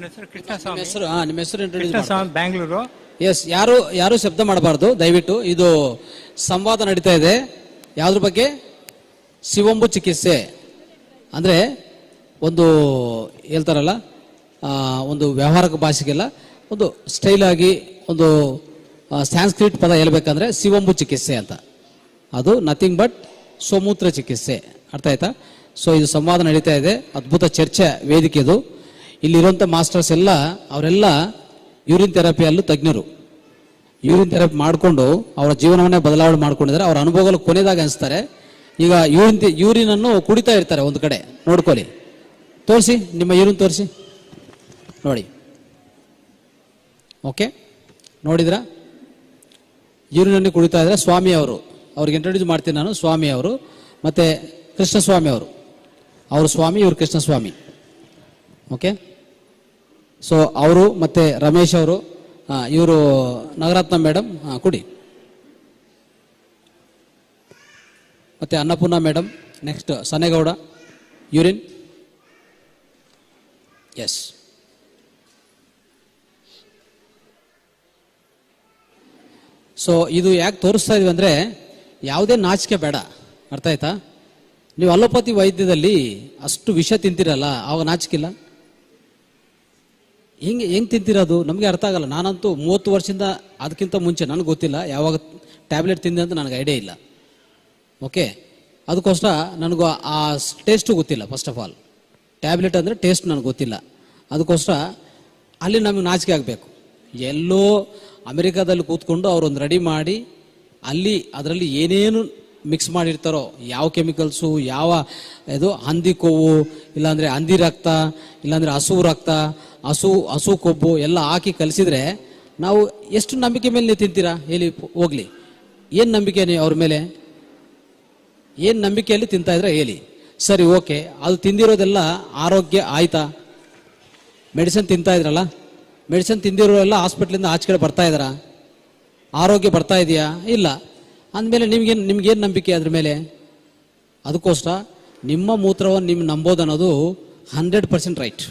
ನನ್ನ ಹೆಸರು ಕೃಷ್ಣಸ್ವಾಮಿ. ನಿಮ್ಮ ಹೆಸರು ಕೃಷ್ಣಸ್ವಾಮಿ, ಬ್ಯಾಂಗ್ಳೂರು. ಎಸ್, ಯಾರು ಶಬ್ದ ಮಾಡಬಾರ್ದು ದಯವಿಟ್ಟು. ಇದು ಸಂವಾದ ನಡೀತಾ ಇದೆ. ಯಾವ್ದ್ರ ಬಗ್ಗೆ? ಶಿವಂಬು ಚಿಕಿತ್ಸೆ. ಅಂದ್ರೆ ಒಂದು ಹೇಳ್ತಾರಲ್ಲ, ಒಂದು ವ್ಯವಹಾರಿಕ ಭಾಷೆಗೆಲ್ಲ ಒಂದು ಸ್ಟೈಲ್ ಆಗಿ ಒಂದು ಸ್ಯಾನ್ಸ್ಕ್ರಿಟ್ ಪದ ಹೇಳ್ಬೇಕಂದ್ರೆ ಶಿವಂಬು ಚಿಕಿತ್ಸೆ ಅಂತ. ಅದು ನಥಿಂಗ್ ಬಟ್ ಸೋಮೂತ್ರ ಚಿಕಿತ್ಸೆ. ಅರ್ಥ ಆಯ್ತಾ? ಸೊ ಇದು ಸಂವಾದ ನಡೀತಾ ಇದೆ, ಅದ್ಭುತ ಚರ್ಚೆ ವೇದಿಕೆ ಇದು. ಇಲ್ಲಿರುವಂಥ ಮಾಸ್ಟರ್ಸ್ ಎಲ್ಲ ಅವರೆಲ್ಲ ಯೂರಿನ್ ಥೆರಪಿಯಲ್ಲೂ ತಜ್ಞರು. ಯೂರಿನ್ ಥೆರಪಿ ಮಾಡಿಕೊಂಡು ಅವರ ಜೀವನವನ್ನೇ ಬದಲಾವಣೆ ಮಾಡ್ಕೊಂಡಿದ್ದಾರೆ. ಅವರ ಅನುಭವಗಳು ಕೊನೆದಾಗ ಅನಿಸ್ತಾರೆ. ಈಗ ಯೂರಿನನ್ನು ಕುಡಿತಾ ಇರ್ತಾರೆ ಒಂದು ಕಡೆ. ನೋಡ್ಕೊಳ್ಳಿ, ತೋರಿಸಿ, ನಿಮ್ಮ ಯೂರಿನ್ ತೋರಿಸಿ ನೋಡಿ. ಓಕೆ, ನೋಡಿದ್ರಾ? ಯೂರಿನನ್ನು ಕುಡಿತಾ ಇದ್ದಾರೆ. ಸ್ವಾಮಿ ಅವರು, ಅವ್ರಿಗೆ ಇಂಟ್ರೊಡ್ಯೂಸ್ ಮಾಡ್ತೀನಿ ನಾನು. ಸ್ವಾಮಿ ಅವರು ಮತ್ತು ಕೃಷ್ಣಸ್ವಾಮಿ ಅವರು ಸ್ವಾಮಿ, ಇವರು ಕೃಷ್ಣಸ್ವಾಮಿ. ಓಕೆ, ಸೊ ಅವರು ಮತ್ತು ರಮೇಶ್ ಅವರು, ಇವರು ನಾಗರತ್ನ ಮೇಡಮ್ ಕುಡಿ, ಮತ್ತು Annapurna madam. Next Sanegowda urine. Yes, so ಇದು ಯಾಕೆ ತೋರಿಸ್ತಾ ಇದೀವಿ ಅಂದರೆ ಯಾವುದೇ ನಾಚಿಕೆ ಬೇಡ. ಅರ್ಥ ಆಯ್ತಾ? ನೀವು ಅಲೋಪತಿ ವೈದ್ಯದಲ್ಲಿ ಅಷ್ಟು ವಿಷ ತಿಂತಿರಲ್ಲ, ಆವಾಗ ನಾಚಿಕಿಲ್ಲ. ಹೆಂಗೆ ತಿಂತಿರೋದು ನಮಗೆ ಅರ್ಥ ಆಗಲ್ಲ. ನಾನಂತೂ 30 ವರ್ಷದಿಂದ, ಅದಕ್ಕಿಂತ ಮುಂಚೆ ನನಗೆ ಗೊತ್ತಿಲ್ಲ ಯಾವಾಗ ಟ್ಯಾಬ್ಲೆಟ್ ತಿಂದೆ ಅಂತ ನನಗೆ ಐಡಿಯಾ ಇಲ್ಲ. ಓಕೆ, ಅದಕ್ಕೋಸ್ಕರ ನನಗೂ ಆ ಟೇಸ್ಟು ಗೊತ್ತಿಲ್ಲ. ಫಸ್ಟ್ ಆಫ್ ಆಲ್ ಟ್ಯಾಬ್ಲೆಟ್ ಅಂದರೆ ಟೇಸ್ಟ್ ನನಗೆ ಗೊತ್ತಿಲ್ಲ. ಅದಕ್ಕೋಸ್ಕರ ಅಲ್ಲಿ ನಮಗೆ ನಾಚಿಕೆ ಆಗಬೇಕು. ಎಲ್ಲೋ ಅಮೆರಿಕಾದಲ್ಲಿ ಕೂತ್ಕೊಂಡು ಅವರೊಂದು ರೆಡಿ ಮಾಡಿ ಅಲ್ಲಿ ಅದರಲ್ಲಿ ಏನೇನು ಮಿಕ್ಸ್ ಮಾಡಿರ್ತಾರೋ, ಯಾವ ಕೆಮಿಕಲ್ಸು, ಯಾವ ಇದು ಹಂದಿ ಕೊವ್ವು, ಇಲ್ಲಾಂದರೆ ಹಂದಿ ರಕ್ತ, ಇಲ್ಲಾಂದರೆ ಹಸು ಕೊಬ್ಬು ಎಲ್ಲ ಹಾಕಿ ಕಲಿಸಿದ್ರೆ ನಾವು ಎಷ್ಟು ನಂಬಿಕೆ ಮೇಲೆ ನೀವು ತಿಂತೀರಾ ಹೇಳಿ? ಹೋಗ್ಲಿ, ಏನು ನಂಬಿಕೆ ನೀವು ಅವ್ರ ಮೇಲೆ? ಏನು ನಂಬಿಕೆಯಲ್ಲಿ ತಿಂತಾ ಇದ್ರೆ ಹೇಳಿ? ಸರಿ, ಓಕೆ, ಅದು ತಿಂದಿರೋದೆಲ್ಲ ಆರೋಗ್ಯ ಆಯ್ತಾ? ಮೆಡಿಸಿನ್ ತಿಂತಾ ಇದ್ರಲ್ಲ, ಮೆಡಿಸಿನ್ ತಿಂದಿರೋರೆಲ್ಲ ಹಾಸ್ಪಿಟ್ಲಿಂದ ಆಚೆ ಕಡೆ ಬರ್ತಾ ಇದ್ದಾರಾ? ಆರೋಗ್ಯ ಬರ್ತಾ ಇದೆಯಾ? ಇಲ್ಲ. ಅಂದಮೇಲೆ ನಿಮ್ಗೇನು ನಂಬಿಕೆ ಅದ್ರ ಮೇಲೆ? ಅದಕ್ಕೋಸ್ಕರ ನಿಮ್ಮ ಮೂತ್ರವನ್ನು ನಿಮ್ಮ ನಂಬೋದು ಅನ್ನೋದು 100% ರೈಟ್.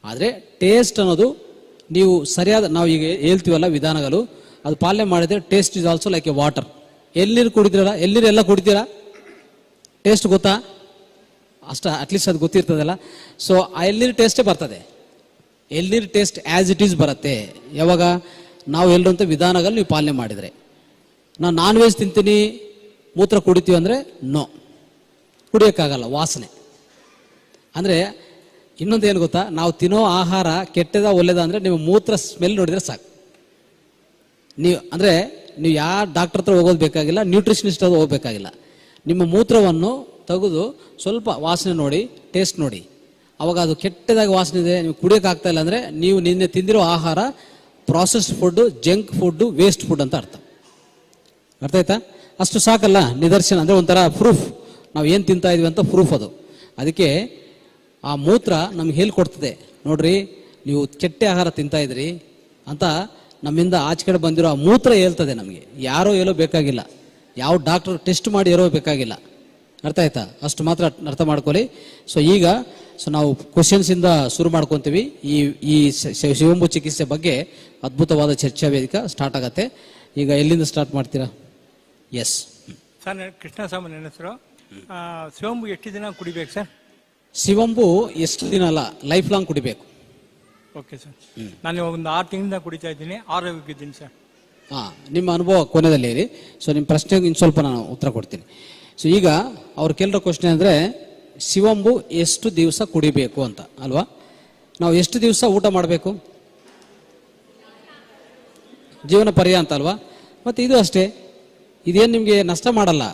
ಆದರೆ ಟೇಸ್ಟ್ ಅನ್ನೋದು ನೀವು ಸರಿಯಾದ, ನಾವು ಈಗ ಹೇಳ್ತೀವಲ್ಲ ವಿಧಾನಗಳು, ಅದು ಪಾಲನೆ ಮಾಡಿದರೆ taste is also like A water. ಎಳ್ನೀರು ಕುಡಿತೀರಲ್ಲ, ಎಳ್ನೀರು ಎಲ್ಲ ಕುಡಿತೀರಾ? ಟೇಸ್ಟ್ ಗೊತ್ತಾ? ಅಟ್ಲೀಸ್ಟ್ ಅದು ಗೊತ್ತಿರ್ತದಲ್ಲ. ಸೊ ಆ ಎಳ್ನೀರು ಟೇಸ್ಟೇ ಬರ್ತದೆ. ಎಳ್ನೀರು ಟೇಸ್ಟ್ ಆ್ಯಸ್ ಇಟ್ ಈಸ್ ಬರುತ್ತೆ ಯಾವಾಗ ನಾವು ಹೇಳಿರುವಂಥ ವಿಧಾನಗಳು ನೀವು ಪಾಲನೆ ಮಾಡಿದರೆ. ನಾನು ನಾನ್ ವೆಜ್ ತಿಂತೀನಿ, ಮೂತ್ರ ಕುಡಿತೀವಿ ಅಂದರೆ ನೋ, ಕುಡಿಯೋಕ್ಕಾಗಲ್ಲ, ವಾಸನೆ. ಅಂದರೆ ಇನ್ನೊಂದು ಏನು ಗೊತ್ತಾ, ನಾವು ತಿನ್ನೋ ಆಹಾರ ಕೆಟ್ಟದ ಒಳ್ಳೆದ ಅಂದರೆ ನೀವು ಮೂತ್ರ ಸ್ಮೆಲ್ ನೋಡಿದರೆ ಸಾಕು. ನೀವು ಯಾವ ಡಾಕ್ಟರ್ ಹತ್ರ ಹೋಗೋದು ಬೇಕಾಗಿಲ್ಲ, ನ್ಯೂಟ್ರಿಷನಿಸ್ಟ್ ಹತ್ರ ಹೋಗ್ಬೇಕಾಗಿಲ್ಲ. ನಿಮ್ಮ ಮೂತ್ರವನ್ನು ತೆಗೆದು ಸ್ವಲ್ಪ ವಾಸನೆ ನೋಡಿ, ಟೇಸ್ಟ್ ನೋಡಿ. ಅವಾಗ ಅದು ಕೆಟ್ಟದಾಗಿ ವಾಸನೆ ಇದೆ, ನೀವು ಕುಡಿಯೋಕ್ಕಾಗ್ತಾ ಇಲ್ಲ ಅಂದರೆ ನೀವು ನಿನ್ನೆ ತಿಂದಿರೋ ಆಹಾರ processed food, junk food, waste food ಅಂತ ಅರ್ಥ. ಅರ್ಥ ಆಯ್ತಾ? ಅಷ್ಟು ಸಾಕಲ್ಲ ನಿದರ್ಶನ, ಅಂದರೆ ಒಂಥರ ಪ್ರೂಫ್, ನಾವು ಏನು ತಿಂತಾ ಇದೀವಿ ಅಂತ ಪ್ರೂಫ್ ಅದು. ಅದಕ್ಕೆ ಆ ಮೂತ್ರ ನಮ್ಗೆ ಹೇಳ್ಕೊಡ್ತದೆ, ನೋಡ್ರಿ ನೀವು ಕೆಟ್ಟ ಆಹಾರ ತಿಂತಾ ಇದ್ರಿ ಅಂತ ನಮ್ಮಿಂದ ಆಚೆ ಕಡೆ ಬಂದಿರೋ ಆ ಮೂತ್ರ ಹೇಳ್ತದೆ ನಮಗೆ. ಯಾರೋ ಹೇಳೋ ಬೇಕಾಗಿಲ್ಲ, ಯಾವ ಡಾಕ್ಟರ್ ಟೆಸ್ಟ್ ಮಾಡಿ ಹೇಳೋ ಬೇಕಾಗಿಲ್ಲ. ಅರ್ಥ ಆಯ್ತಾ? ಅಷ್ಟು ಮಾತ್ರ ಅರ್ಥ ಮಾಡ್ಕೊಳ್ಳಿ. ಸೊ ಈಗ ನಾವು ಕ್ವಶನ್ಸಿಂದ ಶುರು ಮಾಡ್ಕೊತೀವಿ. ಈ ಶಿವಂಬು ಚಿಕಿತ್ಸೆ ಬಗ್ಗೆ ಅದ್ಭುತವಾದ ಚರ್ಚಾ ವೇದಿಕೆ ಸ್ಟಾರ್ಟ್ ಆಗತ್ತೆ. ಈಗ ಎಲ್ಲಿಂದ ಸ್ಟಾರ್ಟ್ ಮಾಡ್ತೀರಾ? ಎಸ್ ಸರ್, ಕೃಷ್ಣಸ್ವಾಮಿ ನನ್ನ ಹೆಸರು. ಶಿವಂಬು ಎಷ್ಟು ದಿನ ಕುಡಿಬೇಕು ಸರ್? ಶಿವಂಬು ಎಷ್ಟು ದಿನ ಅಲ್ಲ, ಲೈಫ್ ಲಾಂಗ್ ಕುಡಿಬೇಕು. ಓಕೆ ಸರ್, ನಾನು ಒಂದು 6 ತಿಂಗಳಿಂದ ಕುಡಿತಾ ಇದ್ದೀನಿ, ಆರೋಗ್ಯವಾಗಿದ್ದೀನಿ ಸರ್. ನಿಮ್ಮ ಅನುಭವ ಕೊನೆಯಲ್ಲಿ ಇರಿ. ಸೊ ನಿಮ್ಮ ಪ್ರಶ್ನೆಗೆ ಇನ್ನು ಸ್ವಲ್ಪ ನಾನು ಉತ್ತರ ಕೊಡ್ತೀನಿ. ಸೊ ಈಗ ಅವ್ರು ಕೇಳಿರೋ ಕ್ವಶನ್ ಅಂದರೆ ಶಿವಂಬು ಎಷ್ಟು ದಿವಸ ಕುಡಿಬೇಕು ಅಂತ ಅಲ್ವಾ? ನಾವು ಎಷ್ಟು ದಿವಸ ಊಟ ಮಾಡಬೇಕು? ಜೀವನ ಪರ್ಯಾಂತ ಅಲ್ವಾ? ಮತ್ತು ಇದು ಅಷ್ಟೇ, ಇದೇನು ನಿಮಗೆ ನಷ್ಟ ಮಾಡಲ್ಲ.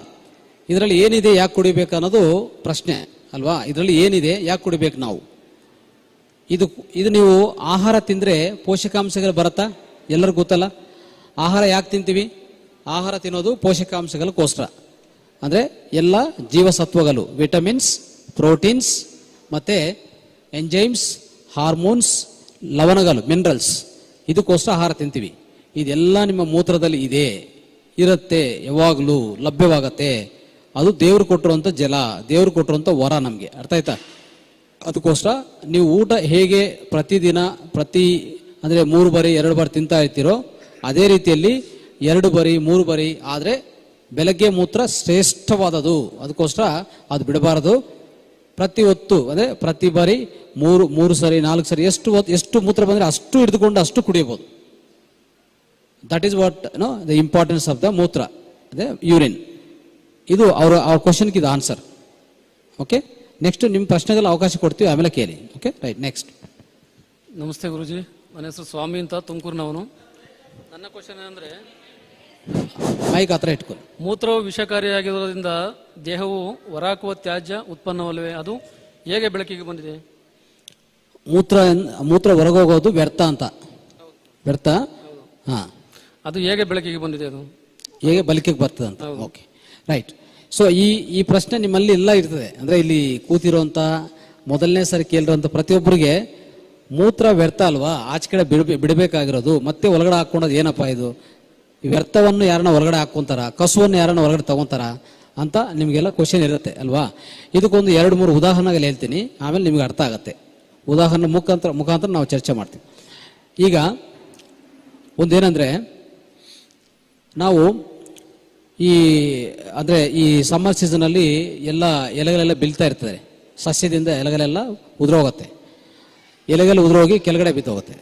ಇದರಲ್ಲಿ ಏನಿದೆ, ಯಾಕೆ ಕುಡಿಬೇಕು ಅನ್ನೋದು ಪ್ರಶ್ನೆ ಅಲ್ವಾ? ಇದರಲ್ಲಿ ಏನಿದೆ, ಯಾಕೆ ಕುಡಿಬೇಕು ನಾವು? ಇದು ನೀವು ಆಹಾರ ತಿಂದರೆ ಪೋಷಕಾಂಶಗಳು ಬರುತ್ತಾ? ಎಲ್ಲರಿಗೂ ಗೊತ್ತಲ್ಲ. ಆಹಾರ ಯಾಕೆ ತಿಂತೀವಿ? ಆಹಾರ ತಿನ್ನೋದು ಪೋಷಕಾಂಶಗಳಕ್ಕೋಸ್ಕರ. ಅಂದರೆ ಎಲ್ಲ ಜೀವಸತ್ವಗಳು, ವಿಟಮಿನ್ಸ್, ಪ್ರೋಟೀನ್ಸ್ ಮತ್ತು ಎಂಜೈಮ್ಸ್, ಹಾರ್ಮೋನ್ಸ್, ಲವಣಗಳು, ಮಿನರಲ್ಸ್, ಇದಕ್ಕೋಸ್ಕರ ಆಹಾರ ತಿಂತೀವಿ. ಇದೆಲ್ಲ ನಿಮ್ಮ ಮೂತ್ರದಲ್ಲಿ ಇರುತ್ತೆ, ಯಾವಾಗಲೂ ಲಭ್ಯವಾಗತ್ತೆ. ಅದು ದೇವ್ರು ಕೊಟ್ಟಿರುವಂಥ ಜಲ, ದೇವ್ರು ಕೊಟ್ಟಿರುವಂಥ ವರ ನಮಗೆ. ಅರ್ಥ ಆಯ್ತಾ? ಅದಕ್ಕೋಸ್ಕರ ನೀವು ಊಟ ಹೇಗೆ ಪ್ರತಿದಿನ ಅಂದರೆ 3 ಬಾರಿ 2 ಬಾರಿ ತಿಂತಾ ಇರ್ತೀರೋ ಅದೇ ರೀತಿಯಲ್ಲಿ 2 ಬಾರಿ 3 ಬಾರಿ ಆದರೆ ಬೆಳಗ್ಗೆ ಮೂತ್ರ ಶ್ರೇಷ್ಠವಾದದು. ಅದಕ್ಕೋಸ್ಕರ ಅದು ಬಿಡಬಾರದು. ಪ್ರತಿ ಹೊತ್ತು ಅಂದರೆ ಪ್ರತಿ ಬಾರಿ 3 ಸರಿ 4 ಸರಿ ಎಷ್ಟು ಮೂತ್ರ ಬಂದರೆ ಅಷ್ಟು ಹಿಡಿದುಕೊಂಡು ಅಷ್ಟು ಕುಡಿಯಬಹುದು. That is what the importance of the ಮೂತ್ರ, ಅದೇ ಯೂರಿನ್. ಇದು ಅವ್ರ ಕ್ವಶನ್ಗೆ ಇದು ಆನ್ಸರ್. ಓಕೆ, ನೆಕ್ಸ್ಟ್ ನಿಮ್ಮ ಪ್ರಶ್ನೆಗೆಲ್ಲ ಅವಕಾಶ ಕೊಡ್ತೀವಿ, ಆಮೇಲೆ ಕೇಳಿ. Okay, right. ನೆಕ್ಸ್ಟ್. ನಮಸ್ತೆ ಗುರುಜಿ, ನನ್ನ ಹೆಸರು ಸ್ವಾಮಿ ಅಂತ, ತುಮಕೂರಿನವನು. ನನ್ನ ಕ್ವಶನ್ ಏನಂದರೆ, ಮೈಕ್ ಹತ್ರ ಇಟ್ಕೊಳ್ಳಿ. ಮೂತ್ರವು ವಿಷಕಾರಿಯಾಗಿರೋದ್ರಿಂದ ದೇಹವು ಹೊರಹಾಕುವ ತ್ಯಾಜ್ಯ ಉತ್ಪನ್ನವಲ್ಲವೇ? ಅದು ಹೇಗೆ ಬೆಳಕಿಗೆ ಬಂದಿದೆ? ಮೂತ್ರ ಹೊರಗೋಗೋದು ವ್ಯರ್ಥ ಅಂತ. ವ್ಯರ್ಥ, ಹಾಂ. ಅದು ಹೇಗೆ ಬೆಳಕಿಗೆ ಬಂದಿದೆ? ಅದು ಹೇಗೆ ಬಲಿಕೆಗೆ ಬರ್ತದೆ ಅಂತ. Okay, right. ಸೊ ಈ ಪ್ರಶ್ನೆ ನಿಮ್ಮಲ್ಲಿ ಎಲ್ಲ ಇರ್ತದೆ. ಅಂದರೆ ಇಲ್ಲಿ ಕೂತಿರುವಂಥ ಮೊದಲನೇ ಸರಿ ಕೇಳಿರುವಂಥ ಪ್ರತಿಯೊಬ್ಬರಿಗೆ ಮೂತ್ರ ವ್ಯರ್ಥ ಅಲ್ವಾ, ಆಚೆ ಕಡೆ ಬಿಡಬೇಕಾಗಿರೋದು, ಮತ್ತೆ ಒಳಗಡೆ ಹಾಕ್ಕೊಳೋದು ಏನಪ್ಪ ಇದು? ಈ ವ್ಯರ್ಥವನ್ನು ಯಾರನ್ನ ಹೊರಗಡೆ ಹಾಕ್ಕೊಂತಾರ, ಕಸುವನ್ನು ಯಾರನ್ನ ಹೊರಗಡೆ ತಗೊಂತಾರ ಅಂತ ನಿಮಗೆಲ್ಲ ಕ್ವಶನ್ ಇರುತ್ತೆ ಅಲ್ವಾ. ಇದಕ್ಕೊಂದು 2-3 ಉದಾಹರಣೆಗಳು ಹೇಳ್ತೀನಿ, ಆಮೇಲೆ ನಿಮ್ಗೆ ಅರ್ಥ ಆಗುತ್ತೆ. ಉದಾಹರಣೆ ಮುಖಾಂತರ ನಾವು ಚರ್ಚೆ ಮಾಡ್ತೀವಿ. ಈಗ ಒಂದೇನೆಂದರೆ, ನಾವು ಈ ಸಮ್ಮರ್ ಸೀಸನಲ್ಲಿ ಎಲ್ಲ ಎಲೆಗಳೆಲ್ಲ ಬೀಳ್ತಾ ಇರ್ತದೆ. ಸಸ್ಯದಿಂದ ಎಲೆಗಳೆಲ್ಲ ಉದುರೋಗುತ್ತೆ. ಎಲೆಗಳು ಉದುರೋಗಿ ಕೆಳಗಡೆ ಬಿದ್ದೋಗುತ್ತೆ.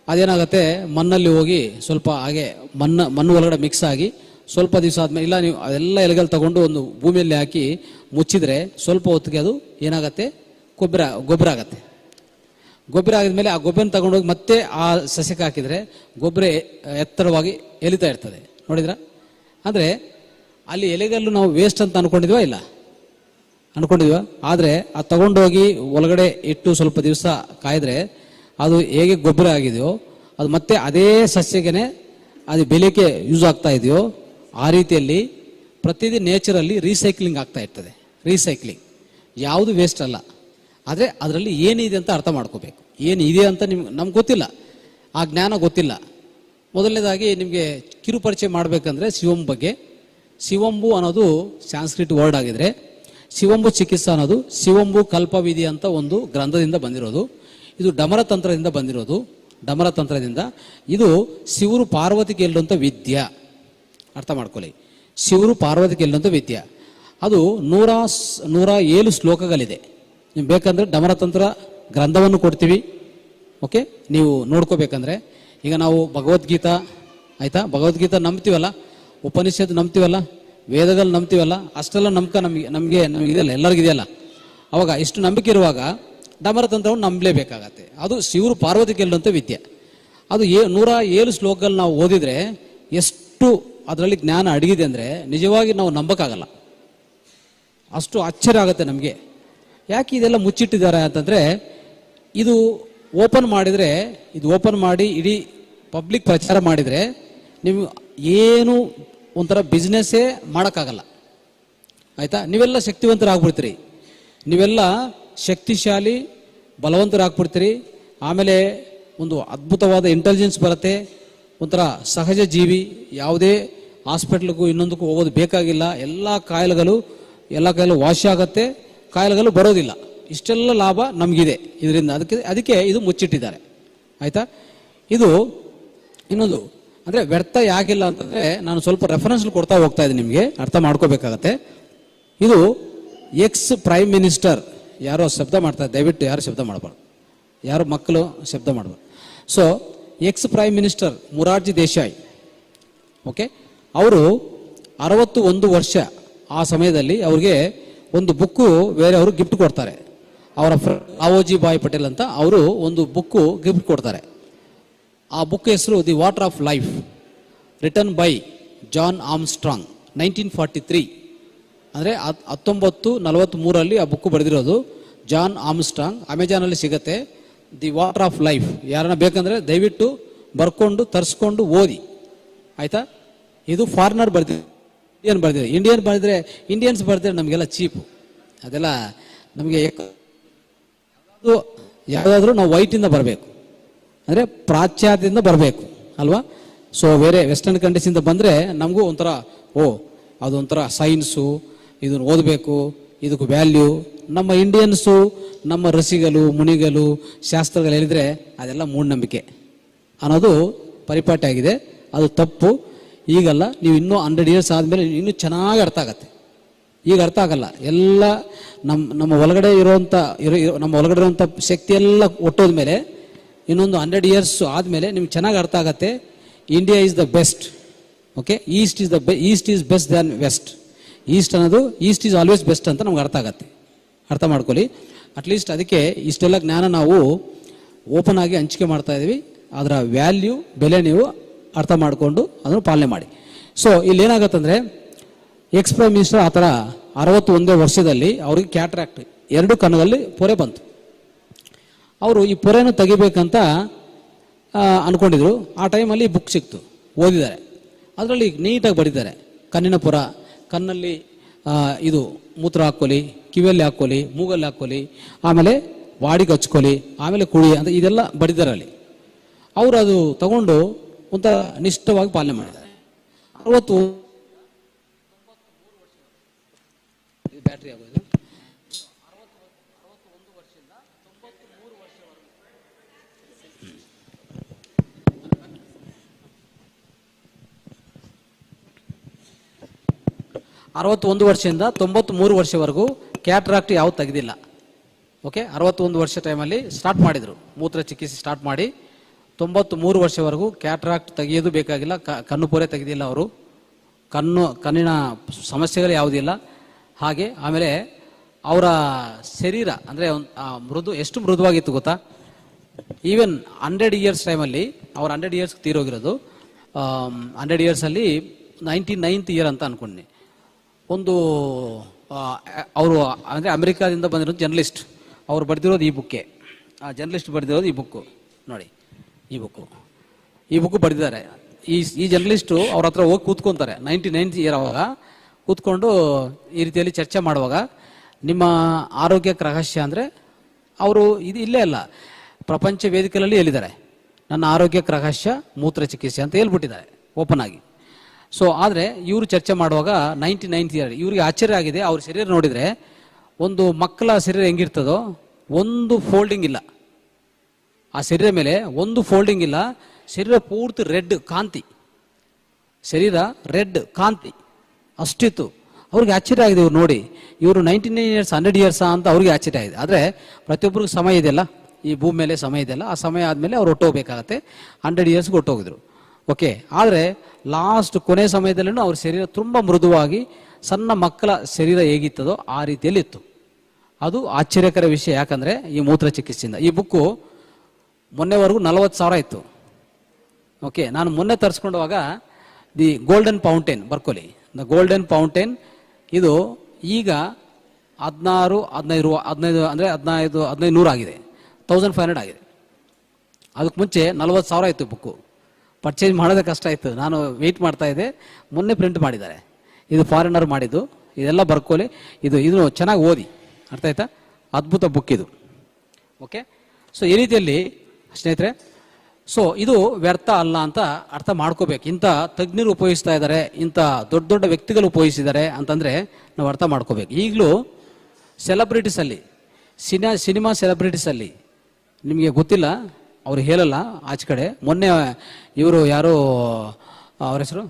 ಅದೇನಾಗುತ್ತೆ, ಮಣ್ಣಲ್ಲಿ ಹೋಗಿ ಸ್ವಲ್ಪ ಹಾಗೆ ಮಣ್ಣು ಒಳಗಡೆ ಮಿಕ್ಸ್ ಆಗಿ ಸ್ವಲ್ಪ ದಿವಸ ಆದಮೇಲೆ, ಇಲ್ಲ ನೀವು ಅದೆಲ್ಲ ಎಲೆಗಳು ತಗೊಂಡು ಒಂದು ಭೂಮಿಯಲ್ಲಿ ಹಾಕಿ ಮುಚ್ಚಿದ್ರೆ ಸ್ವಲ್ಪ ಹೊತ್ತಿಗೆ ಅದು ಏನಾಗುತ್ತೆ, ಗೊಬ್ಬರ ಆಗುತ್ತೆ. ಗೊಬ್ಬರ ಆಗಿದ್ಮೇಲೆ ಆ ಗೊಬ್ಬರನ ತಗೊಂಡೋಗಿ ಮತ್ತೆ ಆ ಸಸ್ಯಕ್ಕೆ ಹಾಕಿದರೆ ಗೊಬ್ಬರ ಎತ್ತರವಾಗಿ ಎಲಿತಾ ಇರ್ತದೆ. ನೋಡಿದ್ರ? ಅಂದರೆ ಅಲ್ಲಿ ಎಲೆಗಲ್ಲು ನಾವು ವೇಸ್ಟ್ ಅಂತ ಅನ್ಕೊಂಡಿದ್ವಾ? ಇಲ್ಲ, ಅನ್ಕೊಂಡಿದ್ವಾ? ಆದರೆ ಅದು ತಗೊಂಡೋಗಿ ಒಳಗಡೆ ಇಟ್ಟು ಸ್ವಲ್ಪ ದಿವಸ ಕಾಯ್ದರೆ ಅದು ಹೇಗೆ ಗೊಬ್ಬರ ಆಗಿದೆಯೋ ಅದು ಮತ್ತೆ ಅದೇ ಸಸ್ಯಕ್ಕೆ ಅದು ಬೆಲೆಗೆ ಯೂಸ್ ಆಗ್ತಾ ಇದೆಯೋ ಆ ರೀತಿಯಲ್ಲಿ ಪ್ರತಿದಿನ ನೇಚರಲ್ಲಿ ರೀಸೈಕ್ಲಿಂಗ್ ಆಗ್ತಾ ಇರ್ತದೆ. ರೀಸೈಕ್ಲಿಂಗ್ ಯಾವುದು ವೇಸ್ಟ್ ಅಲ್ಲ, ಆದರೆ ಅದರಲ್ಲಿ ಏನಿದೆ ಅಂತ ಅರ್ಥ ಮಾಡ್ಕೋಬೇಕು. ಏನಿದೆ ಅಂತ ನಮ್ಗೆ ಗೊತ್ತಿಲ್ಲ, ಆ ಜ್ಞಾನ ಗೊತ್ತಿಲ್ಲ. ಮೊದಲನೇದಾಗಿ ನಿಮಗೆ ಕಿರುಪರಿಚಯ ಮಾಡಬೇಕಂದ್ರೆ ಶಿವಂಬು ಬಗ್ಗೆ. ಶಿವಂಬು ಅನ್ನೋದು ಸಾಂಸ್ಕ್ರಿಟ್ ವರ್ಡ್ ಆಗಿದ್ರೆ, ಶಿವಂಬು ಚಿಕಿತ್ಸಾ ಅನ್ನೋದು ಶಿವಂಬು ಕಲ್ಪವಿಧಿ ಅಂತ ಒಂದು ಗ್ರಂಥದಿಂದ ಬಂದಿರೋದು. ಇದು ಡಮರ ತಂತ್ರದಿಂದ ಬಂದಿರೋದು. ಡಮರ ತಂತ್ರದಿಂದ ಇದು ಶಿವರು ಪಾರ್ವತಿ ಗೆಲ್ಲುವಂಥ ವಿದ್ಯೆ. ಅರ್ಥ ಮಾಡ್ಕೊಳ್ಳಿ, ಶಿವರು ಪಾರ್ವತಿ ಗೆಲ್ಲುವಂಥ ವಿದ್ಯೆ. ಅದು 107 ಶ್ಲೋಕಗಳಿದೆ. ನೀವು ಬೇಕಂದ್ರೆ ಡಮರ ತಂತ್ರ ಗ್ರಂಥವನ್ನು ಕೊಡ್ತೀವಿ. ಓಕೆ, ನೀವು ನೋಡ್ಕೋಬೇಕಂದ್ರೆ. ಈಗ ನಾವು ಭಗವದ್ಗೀತಾ, ಆಯ್ತಾ, ಭಗವದ್ಗೀತಾ ನಂಬ್ತೀವಲ್ಲ, ಉಪನಿಷತ್ ನಂಬ್ತೀವಲ್ಲ, ವೇದಗಳು ನಂಬ್ತೀವಲ್ಲ, ಅಷ್ಟೆಲ್ಲ ನಮಗೆ ಇದೆಯಲ್ಲ, ಎಲ್ಲರಿಗಿದೆಯಲ್ಲ. ಅವಾಗ ಇಷ್ಟು ನಂಬಿಕೆ ಇರುವಾಗ ಡಮರ ತಂತ್ರವನ್ನು ನಂಬಲೇಬೇಕಾಗತ್ತೆ. ಅದು ಶಿವರು ಪಾರ್ವತಿ ಗೆಲ್ಲುವಂಥ ವಿದ್ಯೆ. ಅದು 107 ಶ್ಲೋಕಗಳು ನಾವು ಓದಿದರೆ ಎಷ್ಟು ಅದರಲ್ಲಿ ಜ್ಞಾನ ಅಡಗಿದೆ ಅಂದರೆ ನಿಜವಾಗಿ ನಾವು ನಂಬಕ್ಕಾಗಲ್ಲ. ಅಷ್ಟು ಆಶ್ಚರ್ಯ ಆಗುತ್ತೆ ನಮಗೆ. ಯಾಕೆ ಇದೆಲ್ಲ ಮುಚ್ಚಿಟ್ಟಿದ್ದಾರೆ ಅಂತಂದರೆ, ಇದು ಓಪನ್ ಮಾಡಿ ಇಡೀ ಪಬ್ಲಿಕ್ ಪ್ರಚಾರ ಮಾಡಿದರೆ ನೀವು ಏನು ಒಂಥರ ಬಿಸ್ನೆಸ್ಸೇ ಮಾಡೋಕ್ಕಾಗಲ್ಲ. ಆಯಿತಾ? ನೀವೆಲ್ಲ ಶಕ್ತಿವಂತರಾಗ್ಬಿಡ್ತೀರಿ, ನೀವೆಲ್ಲ ಶಕ್ತಿಶಾಲಿ ಬಲವಂತರಾಗ್ಬಿಡ್ತೀರಿ. ಆಮೇಲೆ ಒಂದು ಅದ್ಭುತವಾದ ಇಂಟೆಲಿಜೆನ್ಸ್ ಬರುತ್ತೆ. ಒಂಥರ ಸಹಜ ಜೀವಿ, ಯಾವುದೇ ಹಾಸ್ಪಿಟ್ಲಿಗೂ ಇನ್ನೊಂದಕ್ಕೂ ಹೋಗೋದು ಬೇಕಾಗಿಲ್ಲ. ಎಲ್ಲ ಕಾಯಿಲೆಗಳು ವಾಸಿ ಆಗುತ್ತೆ, ಕಾಯಿಲೆಗಳು ಬರೋದಿಲ್ಲ. ಇಷ್ಟೆಲ್ಲ ಲಾಭ ನಮಗಿದೆ ಇದರಿಂದ. ಅದಕ್ಕೆ ಇದು ಮುಚ್ಚಿಟ್ಟಿದ್ದಾರೆ. ಆಯಿತಾ? ಇದು ಇನ್ನೊಂದು ಅಂದರೆ ವ್ಯರ್ಥ ಯಾಕಿಲ್ಲ ಅಂತಂದರೆ, ನಾನು ಸ್ವಲ್ಪ ರೆಫರೆನ್ಸ್ ಕೊಡ್ತಾ ಹೋಗ್ತಾ ಇದ್ದೀನಿ, ನಿಮಗೆ ಅರ್ಥ ಮಾಡ್ಕೋಬೇಕಾಗತ್ತೆ. ಇದು ಎಕ್ಸ್ ಪ್ರೈಮ್ ಮಿನಿಸ್ಟರ್, ಯಾರೋ ಶಬ್ದ ಮಾಡ್ತಾರೆ, ದಯವಿಟ್ಟು ಯಾರು ಶಬ್ದ ಮಾಡಬಾರ್ದು, ಯಾರು ಮಕ್ಕಳು ಶಬ್ದ ಮಾಡಬಾರ್ದು. So X prime minister Morarji Desai, okay, ಅವರು 61 ವರ್ಷ ಆ ಸಮಯದಲ್ಲಿ ಅವ್ರಿಗೆ ಒಂದು ಬುಕ್ಕು ಬೇರೆಯವರು ಗಿಫ್ಟ್ ಕೊಡ್ತಾರೆ. ಅವರ ರಾವೋಜಿ ಭಾಯ್ ಪಟೇಲ್ ಅಂತ ಅವರು ಒಂದು ಬುಕ್ಕು ಗಿಫ್ಟ್ ಕೊಡ್ತಾರೆ. ಆ ಬುಕ್ ಹೆಸರು the water of life, written by John Armstrong, 1943. ಅಂದರೆ 1943 ಆ ಬುಕ್ಕು ಬರೆದಿರೋದು ಜಾನ್ ಆರ್ಮ್ಸ್ಟ್ರಾಂಗ್. ಅಮೆಜಾನಲ್ಲಿ ಸಿಗುತ್ತೆ. The water of life. ಯಾರನ್ನ ಬೇಕಂದ್ರೆ ದಯವಿಟ್ಟು ಬರ್ಕೊಂಡು ತರಿಸ್ಕೊಂಡು ಓದಿ, ಆಯ್ತಾ? ಇದು ಫಾರಿನರ್ ಬರ್ದಿದೆ, ಇಂಡಿಯನ್ ಬರೆದಿದ್ರೆ ಇಂಡಿಯನ್ಸ್ ಬರೆದಿದ್ರೆ ನಮಗೆಲ್ಲ ಚೀಪು, ಅದೆಲ್ಲ ನಮಗೆ ಯಾವುದಾದ್ರೂ ನಾವು ವೈಟಿಂದ ಬರಬೇಕು, ಅಂದರೆ ಪ್ರಾಚ್ಯಾತ್ಯದಿಂದ ಬರಬೇಕು ಅಲ್ವಾ? ಸೊ ಬೇರೆ ವೆಸ್ಟರ್ನ್ ಕಂಟ್ರೀಸಿಂದ ಬಂದರೆ ನಮಗೂ ಒಂಥರ ಅದೊಂಥರ ಸೈನ್ಸು, ಇದನ್ನು ಓದಬೇಕು, ಇದಕ್ಕೆ ವ್ಯಾಲ್ಯೂ. ನಮ್ಮ ಇಂಡಿಯನ್ಸು ನಮ್ಮ ಋಷಿಗಳು ಮುನಿಗಳು ಶಾಸ್ತ್ರಗಳು ಹೇಳಿದರೆ ಅದೆಲ್ಲ ಮೂಢನಂಬಿಕೆ ಅನ್ನೋದು ಪರಿಪಾಠ ಆಗಿದೆ. ಅದು ತಪ್ಪು. ಈಗಲ್ಲ, ನೀವು ಇನ್ನೂ 100 ಇಯರ್ಸ್ ಆದಮೇಲೆ ಇನ್ನೂ ಚೆನ್ನಾಗಿ ಅರ್ಥ ಆಗತ್ತೆ. ಈಗ ಅರ್ಥ ಆಗಲ್ಲ. ಎಲ್ಲ ನಮ್ಮ ಒಳಗಡೆ ನಮ್ಮ ಒಳಗಡೆ ಇರುವಂಥ ಶಕ್ತಿ ಎಲ್ಲ ಒಟ್ಟೋದ ಮೇಲೆ ಇನ್ನೊಂದು 100 ಇಯರ್ಸ್ ಆದಮೇಲೆ ನಿಮ್ಗೆ ಚೆನ್ನಾಗಿ ಅರ್ಥ ಆಗತ್ತೆ. India is the best. Okay, east is best than west. East ಅನ್ನೋದು ಈಸ್ಟ್ ಈಸ್ ಆಲ್ವೇಸ್ ಬೆಸ್ಟ್ ಅಂತ ನಮ್ಗೆ ಅರ್ಥ ಆಗತ್ತೆ. ಅರ್ಥ ಮಾಡ್ಕೊಳ್ಳಿ. ಅಟ್ಲೀಸ್ಟ್ ಅದಕ್ಕೆ ಇಷ್ಟೆಲ್ಲ ಜ್ಞಾನ ನಾವು ಓಪನ್ ಆಗಿ ಹಂಚಿಕೆ ಮಾಡ್ತಾ ಇದ್ದೀವಿ. ಅದರ ವ್ಯಾಲ್ಯೂ, ಬೆಲೆ ನೀವು ಅರ್ಥ ಮಾಡಿಕೊಂಡು ಅದನ್ನು ಪಾಲನೆ ಮಾಡಿ. ಸೊ ಇಲ್ಲಿ ಏನಾಗತ್ತಂದರೆ, ಎಕ್ಸ್ ಪ್ರೈಮ್ ಮಿನಿಸ್ಟರ್ ಆ ಥರ 61 ವರ್ಷದಲ್ಲಿ ಅವ್ರಿಗೆ ಕ್ಯಾಟ್ರಾಕ್ಟ್ 2 ಕಣ್ಣುಗಳಲ್ಲಿ ಪೊರೆ ಬಂತು. ಅವರು ಈ ಪೊರೆನ ತೆಗಿಬೇಕಂತ ಅಂದ್ಕೊಂಡಿದ್ರು. ಆ ಟೈಮಲ್ಲಿ ಬುಕ್ ಸಿಕ್ತು, ಓದಿದ್ದಾರೆ. ಅದರಲ್ಲಿ ನೀಟಾಗಿ ಬರೀತಾರೆ, ಕಣ್ಣಿನ ಪೊರ, ಕಣ್ಣಲ್ಲಿ ಇದು ಮೂತ್ರ ಹಾಕ್ಕೊಳ್ಳಿ, ಕಿವಿಯಲ್ಲಿ ಹಾಕ್ಕೊಳ್ಳಿ, ಮೂಗಲ್ಲಿ ಹಾಕ್ಕೊಳ್ಳಿ, ಆಮೇಲೆ ವಾಡಿಗೆ ಹಚ್ಕೊಳ್ಳಿ, ಆಮೇಲೆ ಕುಡಿ ಅಂತ ಇದೆಲ್ಲ ಬರೀತಾರೆ ಅಲ್ಲಿ. ಅವರು ಅದು ತಗೊಂಡು ಒಂಥರ ನಿಷ್ಠವಾಗಿ ಪಾಲನೆ ಮಾಡಿದ್ದಾರೆ. 60 ಬ್ಯಾಟ್ರಿ ಆಗೋದು 61 ವರ್ಷದಿಂದ 93 ವರ್ಷವರೆಗೂ ಕ್ಯಾಟ್ರಾಕ್ಟ್ ಯಾವುದು ತೆಗೆದಿಲ್ಲ. ಓಕೆ, 61 ವರ್ಷ ಟೈಮಲ್ಲಿ ಸ್ಟಾರ್ಟ್ ಮಾಡಿದರು, ಮೂತ್ರ ಚಿಕಿತ್ಸೆ ಸ್ಟಾರ್ಟ್ ಮಾಡಿ 93 ವರ್ಷವರೆಗೂ ಕ್ಯಾಟ್ರಾಕ್ಟ್ ತೆಗೆಯೋದು ಬೇಕಾಗಿಲ್ಲ. ಕಣ್ಣು ಪೊರೆ ತೆಗೆದಿಲ್ಲ ಅವರು. ಕಣ್ಣಿನ ಸಮಸ್ಯೆಗಳು ಯಾವುದಿಲ್ಲ. ಹಾಗೆ ಆಮೇಲೆ ಅವರ ಶರೀರ ಅಂದರೆ ಎಷ್ಟು ಮೃದುವಾಗಿತ್ತು ಗೊತ್ತಾ. ಈವನ್ 100 ಇಯರ್ಸ್ ಟೈಮಲ್ಲಿ, ಅವ್ರು 100 ಇಯರ್ಸ್ ತೀರೋಗಿರೋದು. 100 ಇಯರ್ಸಲ್ಲಿ 99th ಇಯರ್ ಅಂತ ಅನ್ಕೊಂಡೆ. ಒಂದು ಅವರು ಅಂದರೆ ಅಮೆರಿಕಾದಿಂದ ಬಂದಿರೋ ಜರ್ನಲಿಸ್ಟ್, ಅವ್ರು ಬರೆದಿರೋದು ಈ ಬುಕ್ಕೆ. ಆ ಜರ್ನಲಿಸ್ಟ್ ಬರೆದಿರೋದು ಈ ಬುಕ್ಕು ನೋಡಿ. ಈ ಬುಕ್ಕು ಬರೆದಿದ್ದಾರೆ. ಈ ಜರ್ನಲಿಸ್ಟು ಅವ್ರ ಹತ್ರ ಹೋಗಿ ಕೂತ್ಕೊತಾರೆ 99th ಇಯರ್. ಅವಾಗ ಕೂತ್ಕೊಂಡು ಈ ರೀತಿಯಲ್ಲಿ ಚರ್ಚೆ ಮಾಡುವಾಗ, ನಿಮ್ಮ ಆರೋಗ್ಯಕ್ಕೆ ರಹಸ್ಯ ಅಂದರೆ ಅವರು ಇದು ಇಲ್ಲೇ ಅಲ್ಲ, ಪ್ರಪಂಚ ವೇದಿಕೆಯಲ್ಲಿ ಹೇಳಿದ್ದಾರೆ, ನನ್ನ ಆರೋಗ್ಯಕ್ಕೆ ರಹಸ್ಯ ಮೂತ್ರ ಚಿಕಿತ್ಸೆ ಅಂತ ಹೇಳ್ಬಿಟ್ಟಿದ್ದಾರೆ ಓಪನ್ ಆಗಿ. ಸೊ ಆದರೆ ಇವರು ಚರ್ಚೆ ಮಾಡುವಾಗ 99th ಇಯರ್ ಇವರಿಗೆ ಆಶ್ಚರ್ಯ ಆಗಿದೆ. ಅವ್ರ ಶರೀರ ನೋಡಿದರೆ ಒಂದು ಮಕ್ಕಳ ಶರೀರ ಹೆಂಗಿರ್ತದೋ ಒಂದು ಫೋಲ್ಡಿಂಗ್ ಇಲ್ಲ. ಆ ಶರೀರ ಮೇಲೆ ಒಂದು ಫೋಲ್ಡಿಂಗ್ ಇಲ್ಲ. ಶರೀರ ಪೂರ್ತಿ ರೆಡ್ ಕಾಂತಿ, ಶರೀರ ರೆಡ್ ಕಾಂತಿ ಅಷ್ಟಿತ್ತು. ಅವ್ರಿಗೆ ಆಶ್ಚರ್ಯ ಆಗಿದೆ ಇವ್ರು ನೋಡಿ. ಇವರು 99 ಇಯರ್ಸ್ 100 ಇಯರ್ಸಾ ಅಂತ ಅವ್ರಿಗೆ ಆಶ್ಚರ್ಯ ಆಗಿದೆ. ಆದರೆ ಪ್ರತಿಯೊಬ್ಬರಿಗೂ ಸಮಯ ಇದೆಯಲ್ಲ, ಈ ಭೂಮಿ ಮೇಲೆ ಸಮಯ ಇದೆಯಲ್ಲ, ಆ ಸಮಯ ಆದಮೇಲೆ ಅವ್ರು ಹೊಟ್ಟೋಗ್ಬೇಕಾಗತ್ತೆ. 100 ಇಯರ್ಸ್ಗೆ ಹೊಟ್ಟೋಗಿದ್ರು. ಓಕೆ, ಆದರೆ ಲಾಸ್ಟ್ ಕೊನೆ ಸಮಯದಲ್ಲೂ ಅವ್ರ ಶರೀರ ತುಂಬ ಮೃದುವಾಗಿ, ಸಣ್ಣ ಮಕ್ಕಳ ಶರೀರ ಹೇಗಿತ್ತದೋ ಆ ರೀತಿಯಲ್ಲಿ ಇತ್ತು. ಅದು ಆಶ್ಚರ್ಯಕರ ವಿಷಯ. ಯಾಕಂದರೆ ಈ ಮೂತ್ರ ಚಿಕಿತ್ಸೆಯಿಂದ ಈ ಬುಕ್ಕು ಮೊನ್ನೆವರೆಗೂ 40,000 ಇತ್ತು. ಓಕೆ, ನಾನು ಮೊನ್ನೆ ತರಿಸ್ಕೊಂಡವಾಗ ದಿ ಗೋಲ್ಡನ್ ಫೌಂಟೇನ್ ಬರ್ಕೊಳ್ಳಿ. ದ ಗೋಲ್ಡನ್ ಫೌಂಟೇನ್ ಇದು ಈಗ 15 ಅಂದರೆ 1500 ಆಗಿದೆ, 1500 ಆಗಿದೆ. ಅದಕ್ಕೆ ಮುಂಚೆ 40,000 ಇತ್ತು ಬುಕ್ಕು. ಪರ್ಚೇಸ್ ಮಾಡೋದೇ ಕಷ್ಟ ಇತ್ತು. ನಾನು ವೆಯ್ಟ್ ಮಾಡ್ತಾ ಇದ್ದೆ. ಮೊನ್ನೆ ಪ್ರಿಂಟ್ ಮಾಡಿದ್ದಾರೆ. ಇದು ಫಾರಿನರ್ ಮಾಡಿದ್ದು. ಇದೆಲ್ಲ ಬರ್ಕೊಳ್ಳಿ. ಇದು ಚೆನ್ನಾಗಿ ಓದಿ, ಅರ್ಥ ಆಯ್ತಾ? ಅದ್ಭುತ ಬುಕ್ ಇದು. ಓಕೆ, ಸೊ ಈ ರೀತಿಯಲ್ಲಿ ಸ್ನೇಹಿತರೆ, ಸೊ ಇದು ವ್ಯರ್ಥ ಅಲ್ಲ ಅಂತ ಅರ್ಥ ಮಾಡ್ಕೋಬೇಕು. ಇಂಥ ತಜ್ಞರು ಉಪಯೋಗಿಸ್ತಾ ಇದ್ದಾರೆ, ಇಂಥ ದೊಡ್ಡ ದೊಡ್ಡ ವ್ಯಕ್ತಿಗಳು ಉಪಯೋಗಿಸಿದ್ದಾರೆ ಅಂತಂದರೆ ನಾವು ಅರ್ಥ ಮಾಡ್ಕೋಬೇಕು. ಈಗಲೂ ಸೆಲೆಬ್ರಿಟೀಸಲ್ಲಿ, ಸಿನಿಮಾ ಸೆಲೆಬ್ರಿಟೀಸಲ್ಲಿ ನಿಮಗೆ ಗೊತ್ತಿಲ್ಲ, ಅವ್ರು ಹೇಳಲ್ಲ ಆಚೆ ಕಡೆ. ಮೊನ್ನೆ ಇವರು ಯಾರು ಅವ್ರ ಹೆಸರು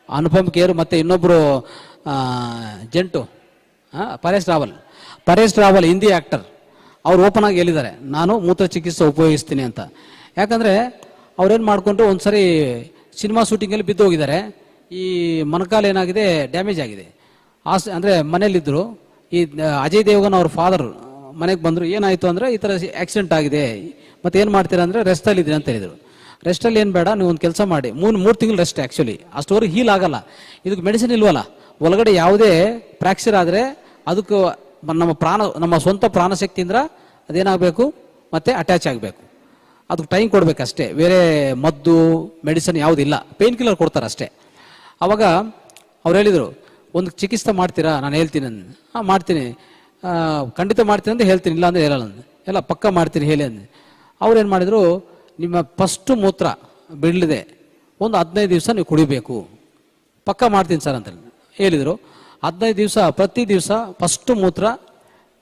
ಅನುಪಮ್ ಖೇರ್ ಮತ್ತು ಇನ್ನೊಬ್ಬರು ಜಂಟು ಪರೇಶ್ ರಾವಲ್ ಹಿಂದಿ ಆ್ಯಕ್ಟರ್, ಅವ್ರು ಓಪನ್ ಆಗಿ ಹೇಳಿದ್ದಾರೆ, ನಾನು ಮೂತ್ರ ಚಿಕಿತ್ಸೆ ಉಪಯೋಗಿಸ್ತೀನಿ ಅಂತ. ಯಾಕಂದರೆ ಅವ್ರೇನು ಮಾಡಿಕೊಂಡ್ರು, ಒಂದು ಸರಿ ಸಿನಿಮಾ ಶೂಟಿಂಗಲ್ಲಿ ಬಿದ್ದು ಹೋಗಿದ್ದಾರೆ. ಈ ಮೊಣಕಾಲು ಏನಾಗಿದೆ, ಡ್ಯಾಮೇಜ್ ಆಗಿದೆ. ಅಂದರೆ ಮನೇಲಿದ್ದರು. ಈ ಅಜಯ್ ದೇವಗನ್ ಅವ್ರ ಫಾದರ್ ಮನೆಗೆ ಬಂದರು. ಏನಾಯಿತು ಅಂದರೆ ಈ ಥರ ಆಕ್ಸಿಡೆಂಟ್ ಆಗಿದೆ, ಮತ್ತೆ ಏನು ಮಾಡ್ತೀರಾ ಅಂದರೆ ರೆಸ್ಟಲ್ಲಿ ಇದ್ದೀನಿ ಅಂತ ಹೇಳಿದರು. ರೆಸ್ಟಲ್ಲಿ ಏನು ಬೇಡ, ನೀವು ಒಂದು ಕೆಲಸ ಮಾಡಿ, 3 ತಿಂಗಳು ರೆಸ್ಟ್. ಆ್ಯಕ್ಚುಲಿ ಅಷ್ಟುವರೆಗೆ ಹೀಲ್ ಆಗಲ್ಲ. ಇದಕ್ಕೆ ಮೆಡಿಸಿನ್ ಇಲ್ವಲ್ಲ. ಒಳಗಡೆ ಯಾವುದೇ ಫ್ರ್ಯಾಕ್ಚರ್ ಆದರೆ ಅದಕ್ಕೆ ನಮ್ಮ ಸ್ವಂತ ಪ್ರಾಣಶಕ್ತಿಯಿಂದ ಅದೇನಾಗಬೇಕು, ಮತ್ತೆ ಅಟ್ಯಾಚ್ ಆಗಬೇಕು. ಅದಕ್ಕೆ ಟೈಮ್ ಕೊಡಬೇಕಷ್ಟೇ. ಬೇರೆ ಮದ್ದು ಮೆಡಿಸಿನ್ ಯಾವುದಿಲ್ಲ, ಪೇನ್ ಕಿಲ್ಲರ್ ಕೊಡ್ತಾರೆ ಅಷ್ಟೇ. ಆವಾಗ ಅವ್ರು ಹೇಳಿದರು, ಒಂದು ಚಿಕಿತ್ಸೆ ಮಾಡ್ತೀರಾ? ನಾನು ಹೇಳ್ತೀನಿ. ಹಾಂ ಮಾಡ್ತೀನಿ, ಖಂಡಿತ ಮಾಡ್ತೀನಿ ಅಂತ ಹೇಳ್ತೀನಿ, ಇಲ್ಲ ಅಂದರೆ ಹೇಳಲ್ಲ. ಎಲ್ಲ ಪಕ್ಕ ಮಾಡ್ತೀನಿ ಹೇಳಿ ಅಂದೆ. ಅವ್ರೇನು ಮಾಡಿದರು, ನಿಮ್ಮ ಫಸ್ಟು ಮೂತ್ರ ಬಿಡಲಿದೆ ಒಂದು 15 ದಿವಸ ನೀವು ಕುಡಿಬೇಕು. ಪಕ್ಕ ಮಾಡ್ತೀನಿ ಸರ್ ಅಂತ ಹೇಳಿದರು. 15 ದಿವಸ ಪ್ರತಿ ದಿವಸ ಫಸ್ಟು ಮೂತ್ರ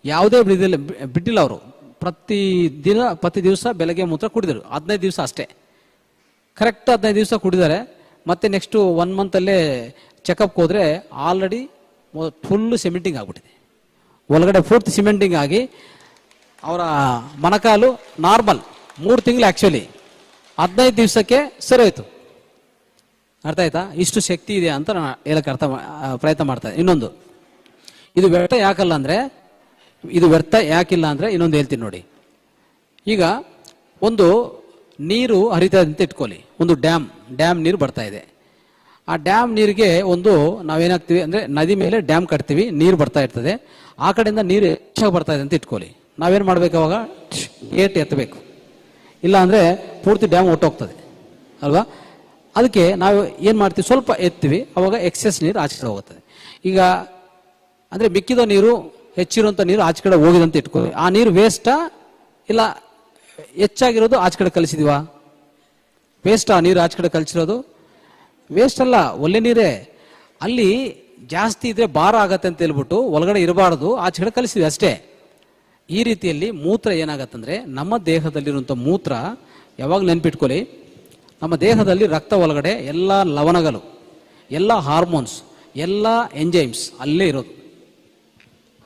ಯಾವುದೇ ಬಿಟ್ಟಿಲ್ಲ ಅವರು. ಪ್ರತಿ ದಿವಸ ಬೆಳಗ್ಗೆ ಮೂತ್ರ ಕುಡಿದರು. 15 ದಿವಸ ಅಷ್ಟೇ, ಕರೆಕ್ಟ್ 15 ದಿವಸ ಕುಡಿದಾರೆ. ಮತ್ತೆ ನೆಕ್ಸ್ಟು 1 ಮಂತಲ್ಲೇ ಚೆಕಪ್ಗೆ ಹೋದರೆ ಆಲ್ರೆಡಿ ಫುಲ್ ಸಿಮೆಂಟಿಂಗ್ ಆಗಿಬಿಟ್ಟಿದೆ. ಒಳಗಡೆ ಪೂರ್ತಿ ಸಿಮೆಂಟಿಂಗ್ ಆಗಿ ಅವರ ಮೊಣಕಾಲು ನಾರ್ಮಲ್ 3 ತಿಂಗಳು ಆ್ಯಕ್ಚುಲಿ 15 ದಿವಸಕ್ಕೆ ಸರಿ ಹೋಯ್ತು. ಅರ್ಥ ಆಯ್ತಾ? ಇಷ್ಟು ಶಕ್ತಿ ಇದೆ ಅಂತ ನಾನು ಹೇಳಕ್ಕೆ ಪ್ರಯತ್ನ ಮಾಡ್ತಾ ಇದ್ದೆ. ಇನ್ನೊಂದು, ಇದು ವ್ಯರ್ಥ ಯಾಕಿಲ್ಲ ಅಂದರೆ ಇನ್ನೊಂದು ಹೇಳ್ತೀನಿ ನೋಡಿ. ಈಗ ಒಂದು ನೀರು ಹರಿತಾ ಅಂತ ಇಟ್ಕೊಳ್ಳಿ, ಒಂದು ಡ್ಯಾಮ್ ನೀರು ಬರ್ತಾ ಇದೆ. ಆ ಡ್ಯಾಮ್ ನೀರಿಗೆ ನಾವೇನಾಗ್ತೀವಿ ಅಂದರೆ ನದಿ ಮೇಲೆ ಡ್ಯಾಮ್ ಕಟ್ತೀವಿ, ನೀರು ಬರ್ತಾ ಇರ್ತದೆ. ಆ ಕಡೆಯಿಂದ ನೀರು ಹೆಚ್ಚಾಗಿ ಬರ್ತಾ ಇದೆ ಅಂತ ಇಟ್ಕೊಳ್ಳಿ. ನಾವೇನು ಮಾಡಬೇಕು? ಅವಾಗ ಗೇಟ್ ಎತ್ತಬೇಕು, ಇಲ್ಲ ಅಂದರೆ ಪೂರ್ತಿ ಡ್ಯಾಮ್ ಹೊಟ್ಟೋಗ್ತದೆ ಅಲ್ವಾ? ಅದಕ್ಕೆ ನಾವು ಏನು ಮಾಡ್ತೀವಿ, ಸ್ವಲ್ಪ ಎತ್ತೀವಿ, ಅವಾಗ ಎಕ್ಸೆಸ್ ನೀರು ಆಚೆ ಕಡೆ ಹೋಗುತ್ತದೆ. ಈಗ ಅಂದರೆ ಮಿಕ್ಕಿದ ನೀರು, ಹೆಚ್ಚಿರುವಂಥ ನೀರು ಆಚೆ ಕಡೆ ಹೋಗಿದೆ ಅಂತ ಇಟ್ಕೊಳ್ಳಿ. ಆ ನೀರು ವೇಸ್ಟಾ ಇಲ್ಲ ಹೆಚ್ಚಾಗಿರೋದು ಆಚೆ ಕಡೆ ಕಲಿಸಿದೀವಾ? ವೇಸ್ಟ್. ಆ ನೀರು ಆಚೆ ಕಡೆ ಕಲಿಸಿರೋದು ವೇಸ್ಟ್ ಅಲ್ಲ, ಒಳ್ಳೆ ನೀರೇ. ಅಲ್ಲಿ ಜಾಸ್ತಿ ಇದ್ರೆ ಭಾರ ಆಗತ್ತೆ ಅಂತ ಹೇಳ್ಬಿಟ್ಟು ಒಳಗಡೆ ಇರಬಾರ್ದು, ಆಚೆ ಕಡೆ ಕಲಿಸಿದ್ವಿ ಅಷ್ಟೇ. ಈ ರೀತಿಯಲ್ಲಿ ಮೂತ್ರ ಏನಾಗತ್ತಂದ್ರೆ, ನಮ್ಮ ದೇಹದಲ್ಲಿರುವಂಥ ಮೂತ್ರ ಯಾವಾಗ ನೆನ್ಪಿಟ್ಕೊಳ್ಳಿ, ನಮ್ಮ ದೇಹದಲ್ಲಿ ರಕ್ತ ಒಳಗಡೆ ಎಲ್ಲ ಲವಣಗಳು, ಎಲ್ಲ ಹಾರ್ಮೋನ್ಸ್, ಎಲ್ಲ ಎಂಜೈಮ್ಸ್ ಅಲ್ಲೇ ಇರೋದು.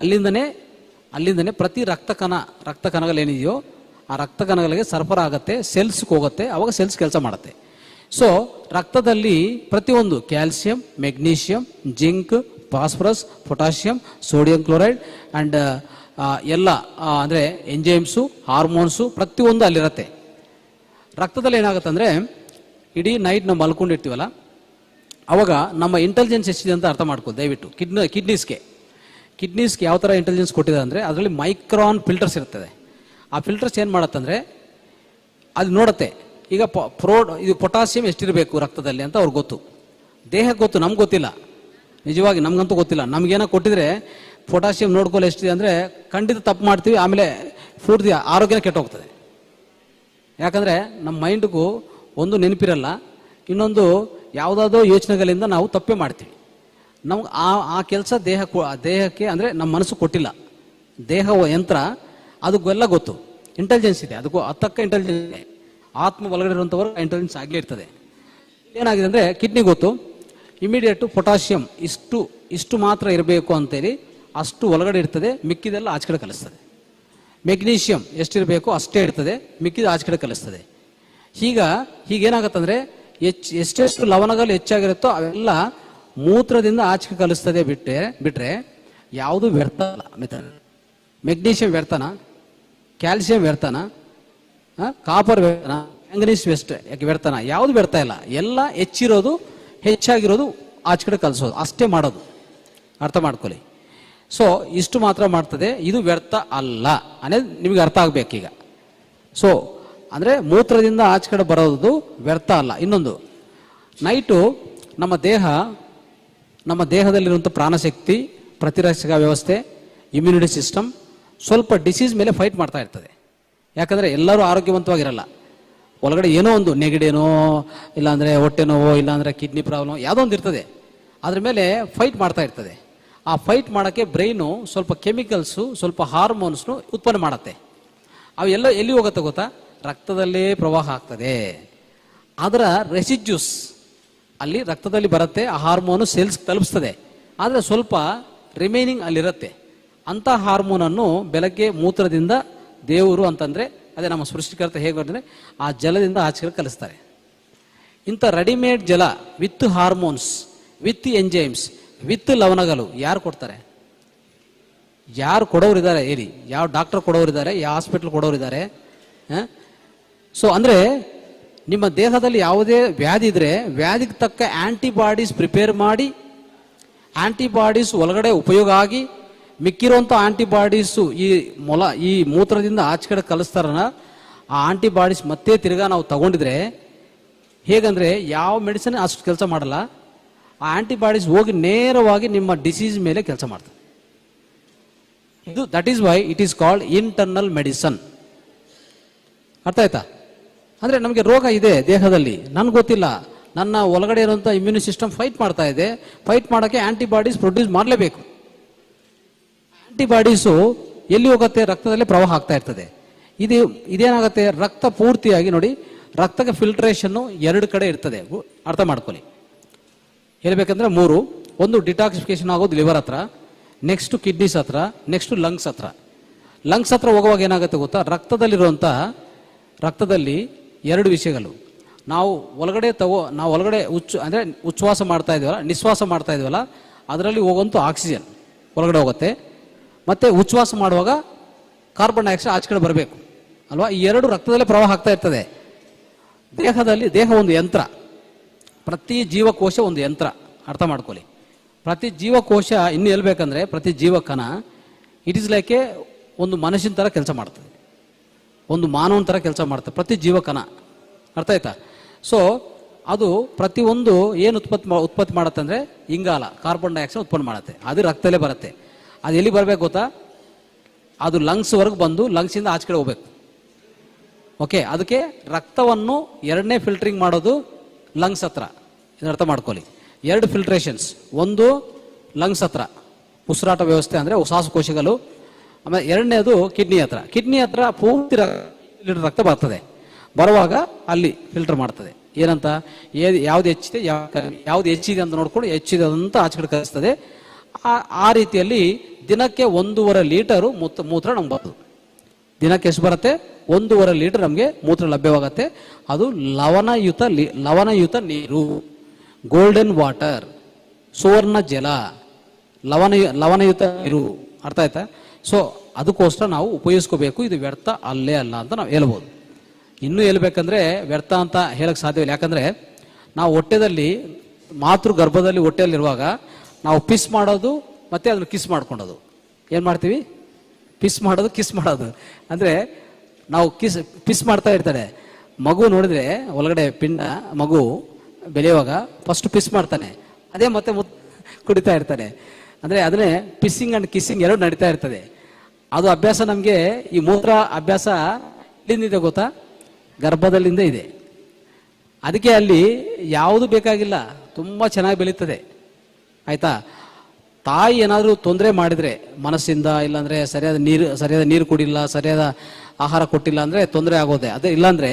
ಅಲ್ಲಿಂದನೇ ಪ್ರತಿ ರಕ್ತ ಕಣಗಳೇನಿದೆಯೋ ಆ ರಕ್ತ ಕಣಗಳಿಗೆ ಸರಬರಾಜು ಆಗುತ್ತೆ, ಸೆಲ್ಸ್ಗೆ ಹೋಗುತ್ತೆ, ಅವಾಗ ಸೆಲ್ಸ್ ಕೆಲಸ ಮಾಡುತ್ತೆ. ಸೊ ರಕ್ತದಲ್ಲಿ ಪ್ರತಿಯೊಂದು calcium, magnesium, zinc, phosphorus, potassium, sodium chloride and ಎಲ್ಲ ಅಂದರೆ ಎಂಜೈಮ್ಸು, ಹಾರ್ಮೋನ್ಸು ಪ್ರತಿಯೊಂದು ಅಲ್ಲಿರುತ್ತೆ. ರಕ್ತದಲ್ಲಿ ಏನಾಗುತ್ತೆ ಅಂದರೆ, ಇಡೀ ನೈಟ್ ನಾವು ಮಲ್ಕೊಂಡಿರ್ತೀವಲ್ಲ, ಅವಾಗ ನಮ್ಮ ಇಂಟೆಲಿಜೆನ್ಸ್ ಎಷ್ಟಿದೆ ಅಂತ ಅರ್ಥ ಮಾಡ್ಕೊ ದಯವಿಟ್ಟು. ಕಿಡ್ನೀಸ್ಗೆ ಯಾವ ಥರ ಇಂಟೆಲಿಜೆನ್ಸ್ ಕೊಟ್ಟಿದೆ ಅಂದರೆ, ಅದರಲ್ಲಿ ಮೈಕ್ರಾನ್ ಫಿಲ್ಟರ್ಸ್ ಇರ್ತದೆ. ಆ ಫಿಲ್ಟರ್ಸ್ ಏನು ಮಾಡುತ್ತಂದರೆ, ಅದು ನೋಡುತ್ತೆ ಈಗ ಇದು ಪೊಟ್ಯಾಸಿಯಂ ಎಷ್ಟಿರಬೇಕು ರಕ್ತದಲ್ಲಿ ಅಂತ ಅವ್ರಿಗೆ ಗೊತ್ತು. ದೇಹಕ್ಕೆ ಗೊತ್ತು, ನಮ್ಗೆ ಗೊತ್ತಿಲ್ಲ. ನಿಜವಾಗಿ ನಮ್ಗಂತೂ ಗೊತ್ತಿಲ್ಲ. ನಮ್ಗೇನೋ ಕೊಟ್ಟಿದ್ರೆ ಪೊಟ್ಯಾಸಿಯಂ ನೋಡ್ಕೊಳ್ಳಿ ಎಷ್ಟಿದೆ ಅಂದರೆ ಖಂಡಿತ ತಪ್ಪು ಮಾಡ್ತೀವಿ, ಆಮೇಲೆ ಪೂರ್ತಿ ಆರೋಗ್ಯನ ಕೆಟ್ಟೋಗ್ತದೆ. ಯಾಕಂದರೆ ನಮ್ಮ ಮೈಂಡ್ಗೂ ಒಂದು ನೆನಪಿರಲ್ಲ, ಇನ್ನೊಂದು ಯಾವುದಾದ್ರೂ ಯೋಚನೆಗಳಿಂದ ನಾವು ತಪ್ಪೇ ಮಾಡ್ತೀವಿ. ನಮ್ಗೆ ಆ ಕೆಲಸ ದೇಹಕ್ಕೆ ಅಂದರೆ ನಮ್ಮ ಮನಸ್ಸು ಕೊಟ್ಟಿಲ್ಲ. ದೇಹ ಯಂತ್ರ, ಅದಕ್ಕೆಲ್ಲ ಗೊತ್ತು, ಇಂಟೆಲಿಜೆನ್ಸ್ ಇದೆ, ಅದಕ್ಕೂ ತಕ್ಕ ಇಂಟೆಲಿಜೆನ್ಸ್ ಇದೆ. ಆತ್ಮ ಒಳಗಡೆ ಇರುವಂಥವ್ರು ಇಂಟೆಲಿಜೆನ್ಸ್ ಆಗಲೇ ಇರ್ತದೆ. ಏನಾಗಿದೆ ಅಂದರೆ, ಕಿಡ್ನಿ ಗೊತ್ತು, ಇಮಿಡಿಯೇಟು ಪೊಟ್ಯಾಷಿಯಂ ಇಷ್ಟು ಮಾತ್ರ ಇರಬೇಕು ಅಂತೇಳಿ ಅಷ್ಟು ಒಳಗಡೆ ಇರ್ತದೆ, ಮಿಕ್ಕಿದೆಲ್ಲ ಆಚೆ ಕಡೆ ಕಲಿಸ್ತದೆ. ಮೆಗ್ನೀಷಿಯಂ ಎಷ್ಟಿರಬೇಕು ಅಷ್ಟೇ ಇರ್ತದೆ, ಮಿಕ್ಕಿದ ಆಚೆ ಕಡೆ ಕಲಿಸ್ತದೆ. ಹೀಗೇನಾಗತ್ತಂದರೆ, ಎಷ್ಟೆಷ್ಟು ಲವಣಗಳು ಹೆಚ್ಚಾಗಿರುತ್ತೋ ಅವೆಲ್ಲ ಮೂತ್ರದಿಂದ ಆಚೆ ಕಲಿಸ್ತದೆ. ಬಿಟ್ಟರೆ ಯಾವುದು ವ್ಯರ್ಥ ಅಲ್ಲ. ಮೆಗ್ನೀಷಿಯಂ ವ್ಯರ್ಥನ, ಕ್ಯಾಲ್ಸಿಯಂ ವ್ಯರ್ಥನ, ಕಾಪರ್ ವ್ಯರ್ಥನ, ಮ್ಯಾಂಗನೀಸ್ ವ್ಯರ್ಥನ, ಯಾವುದು ವ್ಯರ್ಥ ಇಲ್ಲ. ಎಲ್ಲ ಹೆಚ್ಚಾಗಿರೋದು ಆಚೆ ಕಡೆ ಕಲಿಸೋದು ಅಷ್ಟೇ ಮಾಡೋದು. ಅರ್ಥ ಮಾಡ್ಕೊಳ್ಳಿ. ಸೊ ಇಷ್ಟು ಮಾತ್ರ ಮಾಡ್ತದೆ, ಇದು ವ್ಯರ್ಥ ಅಲ್ಲ ಅನ್ನೋದು ನಿಮಗೆ ಅರ್ಥ ಆಗ್ಬೇಕೀಗ. ಸೊ ಅಂದರೆ ಮೂತ್ರದಿಂದ ಆಚೆ ಕಡೆ ಬರೋದು ವ್ಯರ್ಥ ಅಲ್ಲ. ಇನ್ನೊಂದು, ನೈಟು ನಮ್ಮ ದೇಹದಲ್ಲಿರುವಂಥ ಪ್ರಾಣಶಕ್ತಿ, ಪ್ರತಿರಕ್ಷಕ ವ್ಯವಸ್ಥೆ, ಇಮ್ಯುನಿಟಿ ಸಿಸ್ಟಮ್ ಸ್ವಲ್ಪ ಡಿಸೀಸ್ ಮೇಲೆ ಫೈಟ್ ಮಾಡ್ತಾ ಇರ್ತದೆ. ಯಾಕಂದರೆ ಎಲ್ಲರೂ ಆರೋಗ್ಯವಂತವಾಗಿರಲ್ಲ. ಒಳಗಡೆ ಏನೋ ಒಂದು ನೆಗಡಿನೋ, ಇಲ್ಲಾಂದರೆ ಹೊಟ್ಟೆ ನೋವೋ, ಇಲ್ಲಾಂದರೆ ಕಿಡ್ನಿ ಪ್ರಾಬ್ಲಮ್ ಯಾವುದೋ ಒಂದು ಇರ್ತದೆ, ಅದ್ರ ಮೇಲೆ ಫೈಟ್ ಮಾಡ್ತಾ ಇರ್ತದೆ. ಆ ಫೈಟ್ ಮಾಡೋಕ್ಕೆ ಬ್ರೈನು ಸ್ವಲ್ಪ ಕೆಮಿಕಲ್ಸು, ಸ್ವಲ್ಪ ಹಾರ್ಮೋನ್ಸ್ನು ಉತ್ಪನ್ನ ಮಾಡುತ್ತೆ. ಅವೆಲ್ಲ ಎಲ್ಲಿ ಹೋಗುತ್ತೆ ಗೊತ್ತಾ? ರಕ್ತದಲ್ಲೇ ಪ್ರವಾಹ ಆಗ್ತದೆ. ಅದರ ರೆಸಿಡ್ಯೂಸ್ ಅಲ್ಲಿ ರಕ್ತದಲ್ಲಿ ಬರುತ್ತೆ, ಆ ಹಾರ್ಮೋನು ಸೆಲ್ಸ್ ತಲುಪಿಸ್ತದೆ. ಆದರೆ ಸ್ವಲ್ಪ ರಿಮೈನಿಂಗ್ ಅಲ್ಲಿರುತ್ತೆ. ಅಂಥ ಹಾರ್ಮೋನನ್ನು ಬೆಳಗ್ಗೆ ಮೂತ್ರದಿಂದ ದೇವರು ಅಂತಂದರೆ, ಅದೇ ನಮ್ಮ ಸೃಷ್ಟಿಕರ್ತ ಹೇಗೆ ಅಂದರೆ ಆ ಜಲದಿಂದ ಆಚೆ ಕಲಿಸ್ತಾರೆ. ಇಂಥ ರೆಡಿಮೇಡ್ ಜಲ with hormones, with enzymes, with ಲವಣಗಳು ಯಾರು ಕೊಡ್ತಾರೆ? ಯಾರು ಕೊಡೋರಿದ್ದಾರೆ ಹೇಳಿ? ಯಾವ ಡಾಕ್ಟರ್ ಕೊಡೋರಿದ್ದಾರೆ? ಯಾವ ಹಾಸ್ಪಿಟ್ಲ್ ಕೊಡೋರಿದ್ದಾರೆ? ಸೊ ಅಂದರೆ ನಿಮ್ಮ ದೇಹದಲ್ಲಿ ಯಾವುದೇ ವ್ಯಾಧಿ ಇದ್ರೆ ವ್ಯಾಧಿಗೆ ತಕ್ಕ ಆಂಟಿಬಾಡೀಸ್ ಪ್ರಿಪೇರ್ ಮಾಡಿ, ಆಂಟಿಬಾಡೀಸ್ ಒಳಗಡೆ ಉಪಯೋಗ ಆಗಿ ಮಿಕ್ಕಿರುವಂಥ ಆಂಟಿಬಾಡೀಸು ಈ ಮೂತ್ರದಿಂದ ಆಚೆ ಕಡೆ ಕಲಿಸ್ತಾರನ, ಆ ಆಂಟಿಬಾಡೀಸ್ ಮತ್ತೆ ತಿರ್ಗಾ ನಾವು ತಗೊಂಡಿದ್ರೆ ಹೇಗಂದರೆ ಯಾವ ಮೆಡಿಸಿನ್ ಅಷ್ಟು ಕೆಲಸ ಮಾಡಲ್ಲ. ಆ ಆಂಟಿಬಾಡೀಸ್ ಹೋಗಿ ನೇರವಾಗಿ ನಿಮ್ಮ ಡಿಸೀಸ್ ಮೇಲೆ ಕೆಲಸ ಮಾಡ್ತದೆ. That is why it is called internal medicine. ಅರ್ಥ ಆಯ್ತಾ? ಅಂದರೆ ನಮಗೆ ರೋಗ ಇದೆ ದೇಹದಲ್ಲಿ, ನನ್ಗೆ ಗೊತ್ತಿಲ್ಲ, ನನ್ನ ಒಳಗಡೆ ಇರುವಂಥ ಇಮ್ಯೂನಿ ಸಿಸ್ಟಮ್ ಫೈಟ್ ಮಾಡ್ತಾ ಇದೆ. ಫೈಟ್ ಮಾಡೋಕ್ಕೆ ಆಂಟಿಬಾಡೀಸ್ ಪ್ರೊಡ್ಯೂಸ್ ಮಾಡಲೇಬೇಕು. ಆಂಟಿಬಾಡೀಸು ಎಲ್ಲಿ ಹೋಗುತ್ತೆ? ರಕ್ತದಲ್ಲಿ ಪ್ರವಾಹ ಆಗ್ತಾ ಇರ್ತದೆ. ಇದೇನಾಗುತ್ತೆ? ರಕ್ತ ಪೂರ್ತಿಯಾಗಿ ನೋಡಿ, ರಕ್ತಕ್ಕೆ ಫಿಲ್ಟ್ರೇಷನ್ನು 2 ಕಡೆ ಇರ್ತದೆ, ಅರ್ಥ ಮಾಡ್ಕೊಳ್ಳಿ. ಹೇಳ್ಬೇಕಂದ್ರೆ 3. ಒಂದು ಡಿಟಾಕ್ಸಿಫಿಕೇಶನ್ ಆಗೋದು ಲಿವರ್ ಹತ್ರ, ನೆಕ್ಸ್ಟ್ ಕಿಡ್ನೀಸ್ ಹತ್ರ, ನೆಕ್ಸ್ಟ್ ಲಂಗ್ಸ್ ಹತ್ರ. ಲಂಗ್ಸ್ ಹತ್ರ ಹೋಗುವಾಗ ಏನಾಗುತ್ತೆ ಗೊತ್ತಾ? ರಕ್ತದಲ್ಲಿ 2 ವಿಷಯಗಳು. ನಾವು ಒಳಗಡೆ ಅಂದರೆ ಉಚ್ಛ್ವಾಸ ಮಾಡ್ತಾ ಇದೀವಲ್ಲ, ನಿಶ್ವಾಸ ಮಾಡ್ತಾ ಇದೀವಲ್ಲ, ಅದರಲ್ಲಿ ಹೋಗುವಂಥ ಆಕ್ಸಿಜನ್ ಒಳಗಡೆ ಹೋಗುತ್ತೆ. ಮತ್ತು ಉಚ್ಛ್ವಾಸ ಮಾಡುವಾಗ ಕಾರ್ಬನ್ ಡೈಆಕ್ಸೈಡ್ ಆಚೆ ಕಡೆ ಬರಬೇಕು ಅಲ್ವಾ? ಈ 2 ರಕ್ತದಲ್ಲೇ ಪ್ರವಾಹ ಆಗ್ತಾ ಇರ್ತದೆ. ದೇಹ ಒಂದು ಯಂತ್ರ, ಪ್ರತಿ ಜೀವಕೋಶ ಒಂದು ಯಂತ್ರ, ಅರ್ಥ ಮಾಡ್ಕೊಳ್ಳಿ. ಪ್ರತಿ ಜೀವಕೋಶ ಇನ್ನು ಹೇಳ್ಬೇಕಂದ್ರೆ ಪ್ರತಿ ಜೀವಕಣ ಇಟ್ ಈಸ್ ಲೈಕ್ ಒಂದು ಮನುಷ್ಯನ ಥರ ಕೆಲಸ ಮಾಡ್ತದೆ, ಒಂದು ಮಾನವನ ಥರ ಕೆಲಸ ಮಾಡ್ತದೆ ಪ್ರತಿ ಜೀವಕಣ, ಅರ್ಥ ಆಯ್ತಾ? ಸೊ ಅದು ಪ್ರತಿಯೊಂದು ಏನು ಉತ್ಪತ್ತಿ ಮಾಡುತ್ತೆ ಅಂದರೆ ಇಂಗಾಲ, ಕಾರ್ಬನ್ ಡೈಆಕ್ಸೈಡ್ ಉತ್ಪನ್ನ ಮಾಡುತ್ತೆ. ಅದು ರಕ್ತದಲ್ಲೇ ಬರುತ್ತೆ. ಅದು ಎಲ್ಲಿ ಬರಬೇಕು ಗೊತ್ತಾ? ಅದು ಲಂಗ್ಸ್ವರೆಗೆ ಬಂದು ಲಂಗ್ಸಿಂದ ಆಚೆ ಕಡೆ ಹೋಗ್ಬೇಕು. ಓಕೆ, ಅದಕ್ಕೆ ರಕ್ತವನ್ನು 2ನೇ ಫಿಲ್ಟ್ರಿಂಗ್ ಮಾಡೋದು ಲಂಗ್ಸ್ ಹತ್ರ. ಇದನ್ನ ಅರ್ಥ ಮಾಡ್ಕೊಳ್ಳಿ. 2 ಫಿಲ್ಟ್ರೇಷನ್ಸ್, ಒಂದು ಲಂಗ್ಸ್ ಹತ್ರ ಉಸಿರಾಟ ವ್ಯವಸ್ಥೆ ಅಂದರೆ ಶ್ವಾಸಕೋಶಗಳು, ಆಮೇಲೆ 2ನೇದು ಕಿಡ್ನಿ ಹತ್ರ ಪೂರ್ತಿ ರಕ್ತ ಬರ್ತದೆ. ಬರುವಾಗ ಅಲ್ಲಿ ಫಿಲ್ಟರ್ ಮಾಡ್ತದೆ. ಏನಂತ? ಯಾವ್ದು ಹೆಚ್ಚಿದೆ, ಯಾವ್ದು ಹೆಚ್ಚಿದೆ ಅಂತ ನೋಡ್ಕೊಂಡು ಹೆಚ್ಚಿದೆ ಅಂತ ಆಚೆ ಕಡೆ ಕಳಿಸ್ತದೆ. ಆ ರೀತಿಯಲ್ಲಿ ದಿನಕ್ಕೆ 1.5 ಲೀಟರು ಮೂತ್ರ ನಮ್ಗೆ ಬರ್ತದೆ. ದಿನಕ್ಕೆ ಎಷ್ಟು ಬರುತ್ತೆ? 1.5 ಲೀಟರ್ ನಮಗೆ ಮೂತ್ರ ಲಭ್ಯವಾಗತ್ತೆ. ಅದು ಲವಣಯುತ ನೀರು, ಗೋಲ್ಡನ್ ವಾಟರ್, ಸುವರ್ಣ ಜಲ, ಲವಣಯುತ ನೀರು, ಅರ್ಥ ಆಯ್ತಾ? ಸೊ ಅದಕ್ಕೋಸ್ಕರ ನಾವು ಉಪಯೋಗಿಸ್ಕೋಬೇಕು. ಇದು ವ್ಯರ್ಥ ಅಲ್ಲೇ ಅಲ್ಲ ಅಂತ ನಾವು ಹೇಳ್ಬೋದು. ಇನ್ನೂ ಹೇಳ್ಬೇಕಂದ್ರೆ ವ್ಯರ್ಥ ಅಂತ ಹೇಳಕ್ ಸಾಧ್ಯವಿಲ್ಲ. ಯಾಕಂದ್ರೆ ನಾವು ಹೊಟ್ಟೆದಲ್ಲಿ ಗರ್ಭದಲ್ಲಿ ಹೊಟ್ಟೆಯಲ್ಲಿರುವಾಗ ನಾವು ಪಿಸ್ ಮಾಡೋದು ಮತ್ತೆ ಅದನ್ನು ಕಿಸ್ ಮಾಡ್ಕೊಂಡೋದು. ಏನು ಮಾಡ್ತೀವಿ? ಪಿಸ್ ಮಾಡೋದು, ಕಿಸ್ ಮಾಡೋದು. ಅಂದರೆ ನಾವು ಪಿಸ್ ಮಾಡ್ತಾ ಇರ್ತಾರೆ. ಮಗು ನೋಡಿದ್ರೆ ಒಳಗಡೆ ಪಿಂಡ, ಮಗು ಬೆಳೆಯುವಾಗ ಫಸ್ಟ್ ಪಿಸ್ ಮಾಡ್ತಾನೆ, ಅದೇ ಮತ್ತೆ ಕುಡಿತಾ ಇರ್ತಾನೆ. ಅಂದರೆ ಅದನ್ನೇ ಪಿಸ್ಸಿಂಗ್ ಅಂಡ್ ಕಿಸ್ಸಿಂಗ್ 2 ನಡೀತಾ ಇರ್ತದೆ. ಅದು ಅಭ್ಯಾಸ ನಮಗೆ, ಈ ಮೂತ್ರ ಅಭ್ಯಾಸ ಎಲ್ಲಿಂದ ಗೊತ್ತಾ? ಗರ್ಭದಲ್ಲಿಂದ ಇದೆ. ಅದಕ್ಕೆ ಅಲ್ಲಿ ಯಾವುದು ಬೇಕಾಗಿಲ್ಲ, ತುಂಬ ಚೆನ್ನಾಗಿ ಬೆಳೀತದೆ. ಆಯ್ತಾ? ತಾಯಿ ಏನಾದರೂ ತೊಂದರೆ ಮಾಡಿದರೆ ಮನಸ್ಸಿಂದ, ಇಲ್ಲಾಂದರೆ ಸರಿಯಾದ ನೀರು ಕುಡಿಲ್ಲ, ಸರಿಯಾದ ಆಹಾರ ಕೊಟ್ಟಿಲ್ಲ ಅಂದರೆ ತೊಂದರೆ ಆಗೋದೆ. ಅದೇ ಇಲ್ಲಾಂದರೆ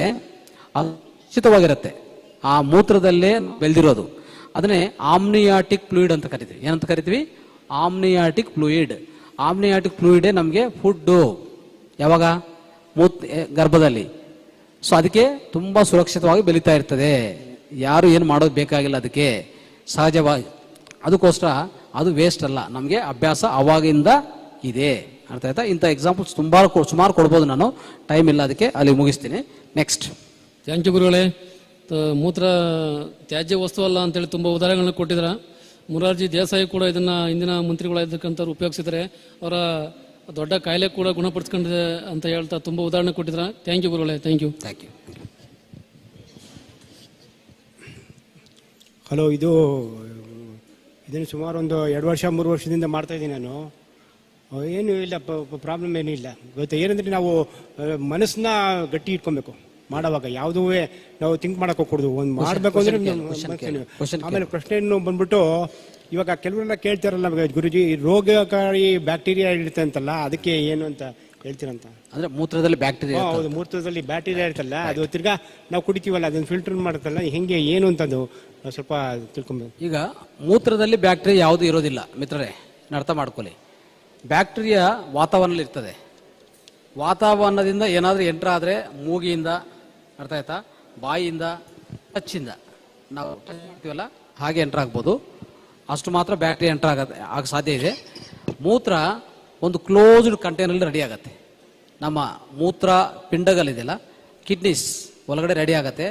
ಅದು ನಿಶ್ಚಿತವಾಗಿರುತ್ತೆ. ಆ ಮೂತ್ರದಲ್ಲೇ ಬೆಳೆದಿರೋದು. ಅದನ್ನೇ ಆಮ್ನಿಯಾಟಿಕ್ ಫ್ಲೂಯಿಡ್ ಅಂತ ಕರಿತೀವಿ. ಏನಂತ ಕರಿತೀವಿ? ಆಮ್ನಿಯಾಟಿಕ್ ಫ್ಲೂಯಿಡೇ ನಮಗೆ ಫುಡ್ಡು. ಯಾವಾಗ? ಗರ್ಭದಲ್ಲಿ. ಸೊ ಅದಕ್ಕೆ ತುಂಬ ಸುರಕ್ಷಿತವಾಗಿ ಬೆಳೀತಾ ಇರ್ತದೆ. ಯಾರು ಏನು ಮಾಡೋದು ಬೇಕಾಗಿಲ್ಲ ಅದಕ್ಕೆ, ಸಹಜವಾಗಿ. ಅದಕ್ಕೋಸ್ಕರ ಅದು ವೇಸ್ಟ್ ಅಲ್ಲ, ನಮಗೆ ಅಭ್ಯಾಸ ಅವಾಗಿಂದ ಇದೆ. ಅರ್ಥ ಆಯ್ತಾ? ಇಂಥ ಎಕ್ಸಾಂಪಲ್ಸ್ ಸುಮಾರು ಕೊಡ್ಬೋದು. ನಾನು ಟೈಮ್ ಇಲ್ಲ, ಅದಕ್ಕೆ ಅಲ್ಲಿ ಮುಗಿಸ್ತೀನಿ. ನೆಕ್ಸ್ಟ್. ಥ್ಯಾಂಕ್ ಯು ಗುರುಗಳೇ. ಮೂತ್ರ ತ್ಯಾಜ್ಯ ವಸ್ತು ಅಲ್ಲ ಅಂತೇಳಿ ತುಂಬ ಉದಾಹರಣೆಗಳನ್ನ ಕೊಟ್ಟಿದ್ರ. ಮೊರಾರ್ಜಿ ದೇಸಾಯಿ ಕೂಡ ಇದನ್ನ ಇಂದಿನ ಮಂತ್ರಿಗಳಾಗಿದ್ದಕ್ಕಂಥವ್ರು ಉಪಯೋಗಿಸಿದರೆ ಅವರ ದೊಡ್ಡ ಕಾಯಿಲೆ ಕೂಡ ಗುಣಪಡಿಸ್ಕೊಂಡಿದೆ ಅಂತ ಹೇಳ್ತಾ ತುಂಬ ಉದಾಹರಣೆ ಕೊಟ್ಟಿದ್ರ. ಥ್ಯಾಂಕ್ ಯು ಗುರುಗಳೇ. Thank you. ಹಲೋ, ಇದನ್ನು ಸುಮಾರು ಒಂದು 2-3 ವರ್ಷದಿಂದ ಮಾಡ್ತಾ ಇದ್ದೀನಿ ನಾನು. ಏನೂ ಇಲ್ಲ, ಪ್ರಾಬ್ಲಮ್ ಏನೂ ಇಲ್ಲ. ಗೊತ್ತಾ? ಏನಂದ್ರೆ ನಾವು ಮನಸ್ಸನ್ನ ಗಟ್ಟಿ ಇಟ್ಕೊಬೇಕು ಮಾಡೋವಾಗ. ಯಾವುದೂ ನಾವು ಥಿಂಕ್ ಮಾಡಕ್ ಹೋಗ್ಕೊಡುದು. ಒಂದು ಮಾಡಬೇಕು ಅಂದ್ರೆ ಆಮೇಲೆ ಪ್ರಶ್ನೆಯನ್ನು ಬಂದ್ಬಿಟ್ಟು, ಇವಾಗ ಕೆಲವರೆಲ್ಲ ಕೇಳ್ತಾರಲ್ಲ ಗುರುಜಿ, ರೋಗಕಾರಿ ಬ್ಯಾಕ್ಟೀರಿಯಾ ಇರುತ್ತೆ ಅಂತಲ್ಲ, ಅದಕ್ಕೆ ಏನು ಅಂತ ಹೇಳ್ತೀರಂತ? ಅಂದ್ರೆ ಮೂತ್ರದಲ್ಲಿ ಬ್ಯಾಕ್ಟೀರಿಯಾ. ಹೌದು, ಮೂತ್ರದಲ್ಲಿ ಬ್ಯಾಕ್ಟೀರಿಯಾ ಇರ್ತಲ್ಲ, ಅದು ತಿರ್ಗಾ ನಾವು ಕುಡಿತೀವಲ್ಲ, ಅದನ್ನ ಫಿಲ್ಟರ್ ಮಾಡುತ್ತಲ್ಲ, ಹೆಂಗೆ ಏನು ಅಂತದ್ದು ಸ್ವಲ್ಪ ತಿಳ್ಕೊಬೇಕು. ಈಗ ಮೂತ್ರದಲ್ಲಿ ಬ್ಯಾಕ್ಟೀರಿಯಾ ಯಾವುದು ಇರೋದಿಲ್ಲ ಮಿತ್ರರೇ, ಅರ್ಥ ಮಾಡ್ಕೊಳ್ಳಿ. ಬ್ಯಾಕ್ಟೀರಿಯಾ ವಾತಾವರಣದಲ್ಲಿ ಇರ್ತದೆ. ವಾತಾವರಣದಿಂದ ಏನಾದರೂ ಎಂಟ್ರ್ ಆದರೆ ಮೂಗಿಯಿಂದ, ಅರ್ಥ ಆಯ್ತಾ, ಬಾಯಿಯಿಂದ, ಟಚ್ಚಿಂದ ನಾವು ಟಚ್ ಮಾಡ್ತೀವಲ್ಲ, ಹಾಗೆ ಎಂಟ್ರ್ ಆಗ್ಬೋದು. ಅಷ್ಟು ಮಾತ್ರ ಬ್ಯಾಕ್ಟೀರಿಯಾ ಎಂಟ್ರ್ ಆಗ ಸಾಧ್ಯ ಇದೆ. ಮೂತ್ರ ಒಂದು ಕ್ಲೋಸ್ಡ್ ಕಂಟೈನಲ್ಲಿ ರೆಡಿ ಆಗುತ್ತೆ. ನಮ್ಮ ಮೂತ್ರ ಪಿಂಡಗಳಿದೆಯಲ್ಲ, ಕಿಡ್ನೀಸ್ ಒಳಗಡೆ ರೆಡಿ ಆಗುತ್ತೆ.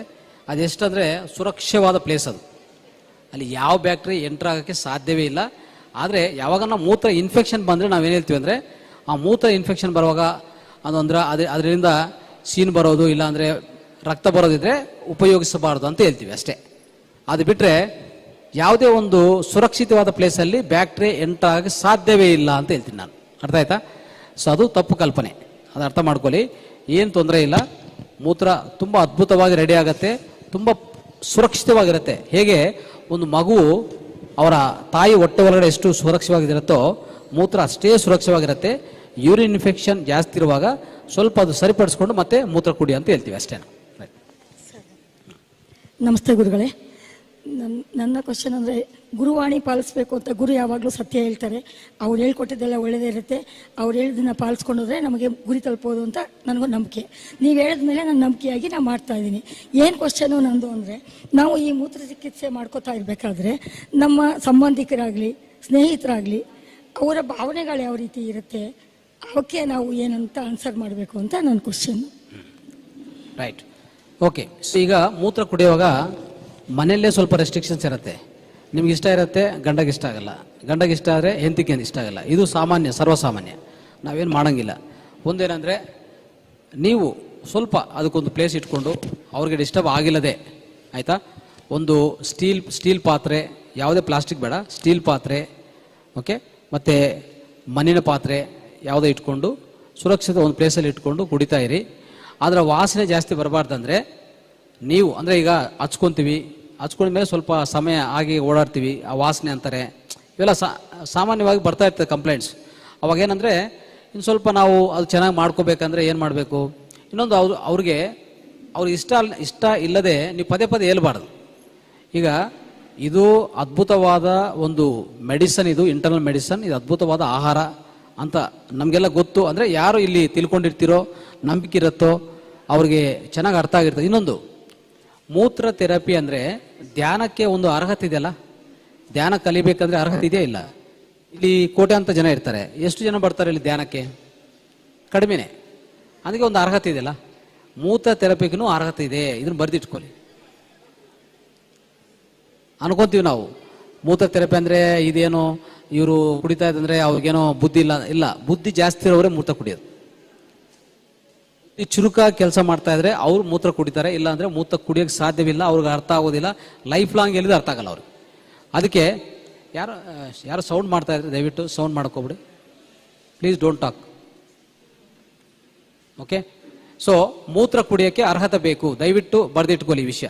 ಅದೆಷ್ಟಂದರೆ ಸುರಕ್ಷಿತವಾದ ಪ್ಲೇಸ್ ಅದು. ಅಲ್ಲಿ ಯಾವ ಬ್ಯಾಕ್ಟೀರಿಯಾ ಎಂಟ್ರ್ ಆಗೋಕ್ಕೆ ಸಾಧ್ಯವೇ ಇಲ್ಲ. ಆದರೆ ಯಾವಾಗ ನಾವು ಮೂತ್ರ ಇನ್ಫೆಕ್ಷನ್ ಬಂದರೆ ನಾವೇನು ಹೇಳ್ತೀವಿ ಅಂದರೆ, ಆ ಮೂತ್ರ ಇನ್ಫೆಕ್ಷನ್ ಬರುವಾಗ ಅದರಿಂದ ಸೀನ್ ಬರೋದು, ಇಲ್ಲಾಂದರೆ ರಕ್ತ ಬರೋದಿದ್ರೆ ಉಪಯೋಗಿಸಬಾರ್ದು ಅಂತ ಹೇಳ್ತೀವಿ ಅಷ್ಟೇ. ಅದು ಬಿಟ್ಟರೆ ಯಾವುದೇ ಒಂದು ಸುರಕ್ಷಿತವಾದ ಪ್ಲೇಸಲ್ಲಿ ಬ್ಯಾಕ್ಟೀರಿಯಾ ಎಂಟ್ರ್ ಆಗೋಕ್ಕೆ ಸಾಧ್ಯವೇ ಇಲ್ಲ ಅಂತ ಹೇಳ್ತೀನಿ ನಾನು. ಅರ್ಥ ಆಯ್ತಾ? ಸೊ ಅದು ತಪ್ಪು ಕಲ್ಪನೆ, ಅದು ಅರ್ಥ ಮಾಡ್ಕೊಳ್ಳಿ. ಏನು ತೊಂದರೆ ಇಲ್ಲ. ಮೂತ್ರ ತುಂಬ ಅದ್ಭುತವಾಗಿ ರೆಡಿ ಆಗುತ್ತೆ, ತುಂಬ ಸುರಕ್ಷಿತವಾಗಿರುತ್ತೆ. ಹೇಗೆ ಒಂದು ಮಗು ಅವರ ತಾಯಿ ಹೊಟ್ಟೆ ಒಳಗಡೆ ಎಷ್ಟು ಸುರಕ್ಷಿತವಾಗಿರುತ್ತೋ ಮೂತ್ರ ಅಷ್ಟೇ ಸುರಕ್ಷಿತವಾಗಿರುತ್ತೆ. ಯೂರಿನ್ ಇನ್ಫೆಕ್ಷನ್ ಜಾಸ್ತಿ ಇರುವಾಗ ಸ್ವಲ್ಪ ಅದು ಸರಿಪಡಿಸ್ಕೊಂಡು ಮತ್ತೆ ಮೂತ್ರ ಕುಡಿ ಅಂತ ಹೇಳ್ತೀವಿ ಅಷ್ಟೇ. ನಮಸ್ತೆ ಗುರುಗಳೇ. ನನ್ನ ಕ್ವಶನ್ ಅಂದರೆ, ಗುರುವಾಣಿ ಪಾಲಿಸ್ಬೇಕು ಅಂತ ಗುರು ಯಾವಾಗಲೂ ಸತ್ಯ ಹೇಳ್ತಾರೆ. ಅವ್ರು ಹೇಳ್ಕೊಟ್ಟಿದ್ದೆಲ್ಲ ಒಳ್ಳೆಯದೇ ಇರುತ್ತೆ. ಅವ್ರು ಹೇಳಿದ್ದನ್ನು ಪಾಲಿಸ್ಕೊಂಡ್ರೆ ನಮಗೆ ಗುರಿ ತಲುಪೋದು ಅಂತ ನನಗೂ ನಂಬಿಕೆ. ನೀವು ಹೇಳಿದ್ಮೇಲೆ ನಾನು ನಂಬಿಕೆಯಾಗಿ ನಾನು ಮಾಡ್ತಾ ಇದ್ದೀನಿ. ಏನು ಕ್ವಶನು ನಂದು ಅಂದರೆ, ನಾವು ಈ ಮೂತ್ರ ಚಿಕಿತ್ಸೆ ಮಾಡ್ಕೋತಾ ಇರಬೇಕಾದ್ರೆ ನಮ್ಮ ಸಂಬಂಧಿಕರಾಗಲಿ ಸ್ನೇಹಿತರಾಗಲಿ ಅವರ ಭಾವನೆಗಳು ಯಾವ ರೀತಿ ಇರುತ್ತೆ, ಅವಕ್ಕೆ ನಾವು ಏನಂತ ಆನ್ಸರ್ ಮಾಡಬೇಕು ಅಂತ ನನ್ನ ಕ್ವಶನ್. Right, okay. ಈಗ ಮೂತ್ರ ಕುಡಿಯುವಾಗ ಮನೆಯಲ್ಲೇ ಸ್ವಲ್ಪ ರೆಸ್ಟ್ರಿಕ್ಷನ್ಸ್ ಇರುತ್ತೆ. ನಿಮ್ಗೆ ಇಷ್ಟ ಇರುತ್ತೆ, ಗಂಡಗೆ ಇಷ್ಟ ಆಗಲ್ಲ. ಗಂಡಗೆ ಇಷ್ಟ ಆದರೆ ಹೆಂಡತಿಗೆ ಇಷ್ಟ ಆಗಲ್ಲ. ಇದು ಸಾಮಾನ್ಯ, ಸರ್ವಸಾಮಾನ್ಯ, ನಾವೇನು ಮಾಡೋಂಗಿಲ್ಲ. ಒಂದೇನೆಂದರೆ, ನೀವು ಸ್ವಲ್ಪ ಅದಕ್ಕೊಂದು ಪ್ಲೇಸ್ ಇಟ್ಕೊಂಡು ಅವ್ರಿಗೆ ಡಿಸ್ಟರ್ಬ್ ಆಗಿಲ್ಲದೆ, ಆಯಿತಾ, ಒಂದು ಸ್ಟೀಲ್ ಪಾತ್ರೆ, ಯಾವುದೇ ಪ್ಲಾಸ್ಟಿಕ್ ಬೇಡ, ಸ್ಟೀಲ್ ಪಾತ್ರೆ, ಓಕೆ, ಮತ್ತು ಮಣ್ಣಿನ ಪಾತ್ರೆ ಯಾವುದೇ ಇಟ್ಕೊಂಡು ಸುರಕ್ಷಿತ ಒಂದು ಪ್ಲೇಸಲ್ಲಿ ಇಟ್ಕೊಂಡು ಕುಡಿತಾ ಇರಿ. ಅದರ ವಾಸನೆ ಜಾಸ್ತಿ ಬರಬಾರ್ದಂದ್ರೆ ನೀವು, ಅಂದರೆ ಈಗ ಹಚ್ಕೊತೀವಿ, ಹಚ್ಕೊಂಡ್ಮೇಲೆ ಸ್ವಲ್ಪ ಸಮಯ ಆಗಿ ಓಡಾಡ್ತೀವಿ, ಆ ವಾಸನೆ ಅಂತಾರೆ, ಇವೆಲ್ಲ ಸಾಮಾನ್ಯವಾಗಿ ಬರ್ತಾ ಇರ್ತದೆ ಕಂಪ್ಲೇಂಟ್ಸ್. ಅವಾಗೇನಂದರೆ ಇನ್ನು ಸ್ವಲ್ಪ ನಾವು ಅದು ಚೆನ್ನಾಗಿ ಮಾಡ್ಕೋಬೇಕಂದ್ರೆ ಏನು ಮಾಡಬೇಕು, ಇನ್ನೊಂದು ಅವ್ರಿಗೆ ಇಷ್ಟ ಇಲ್ಲದೆ ನೀವು ಪದೇ ಪದೇ ಹೇಳ್ಬಾರ್ದು. ಈಗ ಇದು ಅದ್ಭುತವಾದ ಒಂದು ಮೆಡಿಸನ್, ಇದು ಇಂಟರ್ನಲ್ ಮೆಡಿಸನ್, ಇದು ಅದ್ಭುತವಾದ ಆಹಾರ ಅಂತ ನಮಗೆಲ್ಲ ಗೊತ್ತು. ಅಂದರೆ ಯಾರು ಇಲ್ಲಿ ತಿಳ್ಕೊಂಡಿರ್ತೀರೋ, ನಂಬಿಕೆ ಇರುತ್ತೋ ಅವ್ರಿಗೆ ಚೆನ್ನಾಗಿ ಅರ್ಥ ಆಗಿರ್ತದೆ. ಇನ್ನೊಂದು, ಮೂತ್ರ ಥೆರಪಿ ಅಂದರೆ ಧ್ಯಾನಕ್ಕೆ ಒಂದು ಅರ್ಹತೆ ಇದೆಯಲ್ಲ. ಧ್ಯಾನ ಕಲಿಬೇಕಂದ್ರೆ ಅರ್ಹತೆ ಇದೆಯಾ ಇಲ್ಲ? ಇಲ್ಲಿ ಕೋಟ್ಯಾಂತರ ಜನ ಇರ್ತಾರೆ, ಎಷ್ಟು ಜನ ಬರ್ತಾರೆ ಇಲ್ಲಿ ಧ್ಯಾನಕ್ಕೆ? ಕಡಿಮೆನೆ. ಅದಕ್ಕೆ ಒಂದು ಅರ್ಹತೆ ಇದೆಯಲ್ಲ. ಮೂತ್ರ ಥೆರಪಿಗೂ ಅರ್ಹತೆ ಇದೆ, ಇದನ್ನು ಬರೆದಿಟ್ಕೊಳ್ಳಿ. ಅನ್ಕೊಂತೀವಿ ನಾವು ಮೂತ್ರ ಥೆರಪಿ ಅಂದರೆ ಇದೇನೋ ಇವರು ಕುಡಿತಾ ಇದ್ದಂದ್ರೆ ಅವ್ರಿಗೇನೋ ಬುದ್ಧಿ ಇಲ್ಲ. ಬುದ್ಧಿ ಜಾಸ್ತಿ ಇರೋರೇ ಮೂತ್ರ ಕುಡಿಯೋದು. ಈ ಚುರುಕಾಗಿ ಕೆಲಸ ಮಾಡ್ತಾ ಇದ್ರೆ ಅವ್ರು ಮೂತ್ರ ಕುಡಿತಾರೆ, ಇಲ್ಲ ಅಂದರೆ ಮೂತ್ರ ಕುಡಿಯೋಕ್ಕೆ ಸಾಧ್ಯವಿಲ್ಲ, ಅವ್ರಿಗೆ ಅರ್ಥ ಆಗೋದಿಲ್ಲ, ಲೈಫ್ ಲಾಂಗ್ ಹೇಳಿದ್ರೆ ಅರ್ಥ ಆಗಲ್ಲ ಅವ್ರಿಗೆ. ಅದಕ್ಕೆ ಯಾರು ಸೌಂಡ್ ಮಾಡ್ತಾ ಇದ್ರೆ ದಯವಿಟ್ಟು ಸೌಂಡ್ ಮಾಡ್ಕೋಬಿಡಿ, please don't talk, okay. So ಮೂತ್ರ ಕುಡಿಯೋಕ್ಕೆ ಅರ್ಹತೆ ಬೇಕು, ದಯವಿಟ್ಟು ಬರೆದಿಟ್ಕೊಳ್ಳಿ ಈ ವಿಷಯ.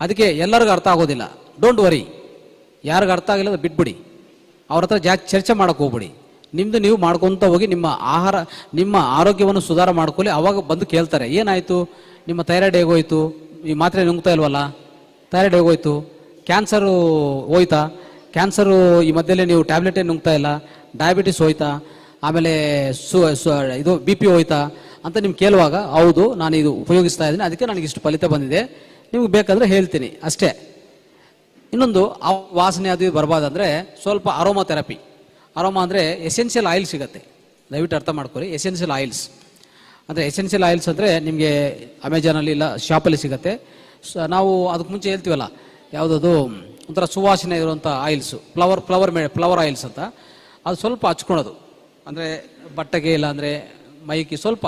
ಅದಕ್ಕೆ ಎಲ್ಲರಿಗೂ ಅರ್ಥ ಆಗೋದಿಲ್ಲ, ಡೋಂಟ್ ವರಿ. ಯಾರಿಗೂ ಅರ್ಥ ಆಗಿಲ್ಲ ಅದು ಬಿಟ್ಬಿಡಿ, ಅವ್ರ ಹತ್ರ ಜಾಸ್ತಿ ಚರ್ಚೆ ಮಾಡೋಕೆ ಹೋಗ್ಬಿಡಿ. ನಿಮ್ಮದು ನೀವು ಮಾಡ್ಕೊತ ಹೋಗಿ ನಿಮ್ಮ ಆರೋಗ್ಯವನ್ನು ಸುಧಾರ ಮಾಡ್ಕೊಳ್ಳಿ. ಅವಾಗ ಬಂದು ಕೇಳ್ತಾರೆ, ಏನಾಯಿತು, ನಿಮ್ಮ ಥೈರಾಯ್ಡ್ ಹೇಗೋಯ್ತು, ಈ ಮಾತ್ರೆ ನುಂಗ್ತಾ ಇಲ್ವಲ್ಲ, ಥೈರಾಯ್ಡ್ ಹೇಗೋಯ್ತು, ಕ್ಯಾನ್ಸರು ಹೋಯ್ತಾ, ಕ್ಯಾನ್ಸರು ಈ ಮಧ್ಯದಲ್ಲಿ ನೀವು ಟ್ಯಾಬ್ಲೆಟೇ ನುಂಗ್ತಾ ಇಲ್ಲ, ಡಯಾಬಿಟಿಸ್ ಹೋಯ್ತಾ, ಆಮೇಲೆ ಇದು BP ಹೋಯ್ತಾ ಅಂತ ನಿಮ್ಗೆ ಕೇಳುವಾಗ, ಹೌದು ನಾನು ಇದು ಉಪಯೋಗಿಸ್ತಾ ಇದ್ದೀನಿ, ಅದಕ್ಕೆ ನನಗೆ ಇಷ್ಟು ಫಲಿತ ಬಂದಿದೆ, ನಿಮ್ಗೆ ಬೇಕಾದರೆ ಹೇಳ್ತೀನಿ ಅಷ್ಟೇ. ಇನ್ನೊಂದು, ಆ ವಾಸನೆ ಅದು ಬರಬಾರ್ದಂದ್ರೆ ಸ್ವಲ್ಪ ಅರೋಮಾ ಥೆರಪಿ. ಅರೋಮಾ ಅಂದರೆ ಎಸೆನ್ಷಿಯಲ್ ಆಯಿಲ್ ಸಿಗುತ್ತೆ, ದಯವಿಟ್ಟು ಅರ್ಥ ಮಾಡ್ಕೊಳ್ಳಿ. ಎಸೆನ್ಷಿಯಲ್ ಆಯಿಲ್ಸ್ ಅಂದರೆ ನಿಮಗೆ ಅಮೆಜಾನಲ್ಲಿ ಇಲ್ಲ ಶಾಪಲ್ಲಿ ಸಿಗುತ್ತೆ. ನಾವು ಅದಕ್ಕೆ ಮುಂಚೆ ಹೇಳ್ತೀವಲ್ಲ, ಯಾವುದದು ಒಂಥರ ಸುವಾಸನೆ ಇರುವಂಥ ಆಯಿಲ್ಸು, ಫ್ಲವರ್ ಆಯಿಲ್ಸ್ ಅಂತ, ಅದು ಸ್ವಲ್ಪ ಹಚ್ಕೊಳೋದು. ಅಂದರೆ ಬಟ್ಟೆಗೆ ಇಲ್ಲ ಅಂದರೆ ಮೈಗೆ ಸ್ವಲ್ಪ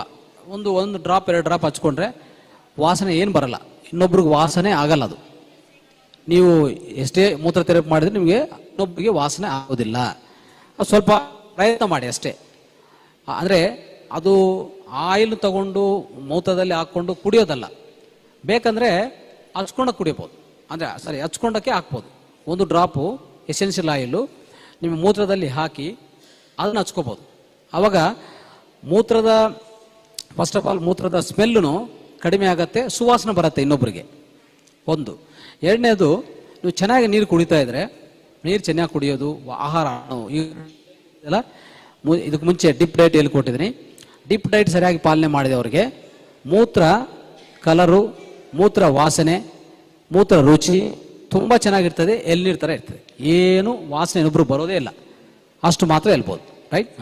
ಒಂದು ಡ್ರಾಪ್ 2 ಡ್ರಾಪ್ ಹಚ್ಕೊಂಡ್ರೆ ವಾಸನೆ ಏನು ಬರಲ್ಲ, ಇನ್ನೊಬ್ರಿಗೆ ವಾಸನೆ ಆಗಲ್ಲ. ಅದು ನೀವು ಎಷ್ಟೇ ಮೂತ್ರ ಥೆರಪಿ ಮಾಡಿದ್ರೆ ನಿಮಗೆ ಇನ್ನೊಬ್ಬರಿಗೆ ವಾಸನೆ ಆಗೋದಿಲ್ಲ. ಅದು ಸ್ವಲ್ಪ ಪ್ರಯತ್ನ ಮಾಡಿ ಅಷ್ಟೇ. ಅಂದರೆ ಅದು ಆಯಿಲ್ ತಗೊಂಡು ಮೂತ್ರದಲ್ಲಿ ಹಾಕ್ಕೊಂಡು ಕುಡಿಯೋದಲ್ಲ, ಬೇಕಂದರೆ ಹಚ್ಕೊಂಡಕ್ಕೆ ಕುಡಿಯಬಹುದು. ಅಂದರೆ ಹಚ್ಕೊಂಡಕ್ಕೆ ಹಾಕ್ಬೋದು. 1 ಡ್ರಾಪು ಎಸೆನ್ಷಿಯಲ್ ಆಯಿಲು ನಿಮ್ಮ ಮೂತ್ರದಲ್ಲಿ ಹಾಕಿ ಅದನ್ನು ಹಚ್ಕೋಬೋದು. ಆವಾಗ ಫಸ್ಟ್ ಆಫ್ ಆಲ್ ಮೂತ್ರದ ಸ್ಮೆಲ್ಲೂ ಕಡಿಮೆ ಆಗುತ್ತೆ, ಸುವಾಸನೆ ಬರುತ್ತೆ ಇನ್ನೊಬ್ಬರಿಗೆ. ಒಂದು. ಎರಡನೇದು, ನೀವು ಚೆನ್ನಾಗಿ ನೀರು ಕುಡಿತಾ ಇದ್ರೆ, ನೀರು ಚೆನ್ನಾಗಿ ಕುಡಿಯೋದು, ಆಹಾರ ಎಲ್ಲ ಇದಕ್ಕೆ ಮುಂಚೆ ಡಿಪ್ ಡೈಟ್ ಹೇಳ್ಕೊಟ್ಟಿದ್ದೀನಿ. ಡಿಪ್ ಡೈಟ್ ಸರಿಯಾಗಿ ಪಾಲನೆ ಮಾಡಿದೆ ಅವ್ರಿಗೆ ಮೂತ್ರ ಕಲರು, ಮೂತ್ರ ವಾಸನೆ, ಮೂತ್ರ ರುಚಿ ತುಂಬ ಚೆನ್ನಾಗಿರ್ತದೆ, ಎಳ್ನೀರು ಥರ ಇರ್ತದೆ. ಏನು ವಾಸನೆ ಇನ್ನೊಬ್ರು ಬರೋದೇ ಇಲ್ಲ, ಅಷ್ಟು ಮಾತ್ರ ಹೇಳ್ಬೋದು. ರೈಟ್.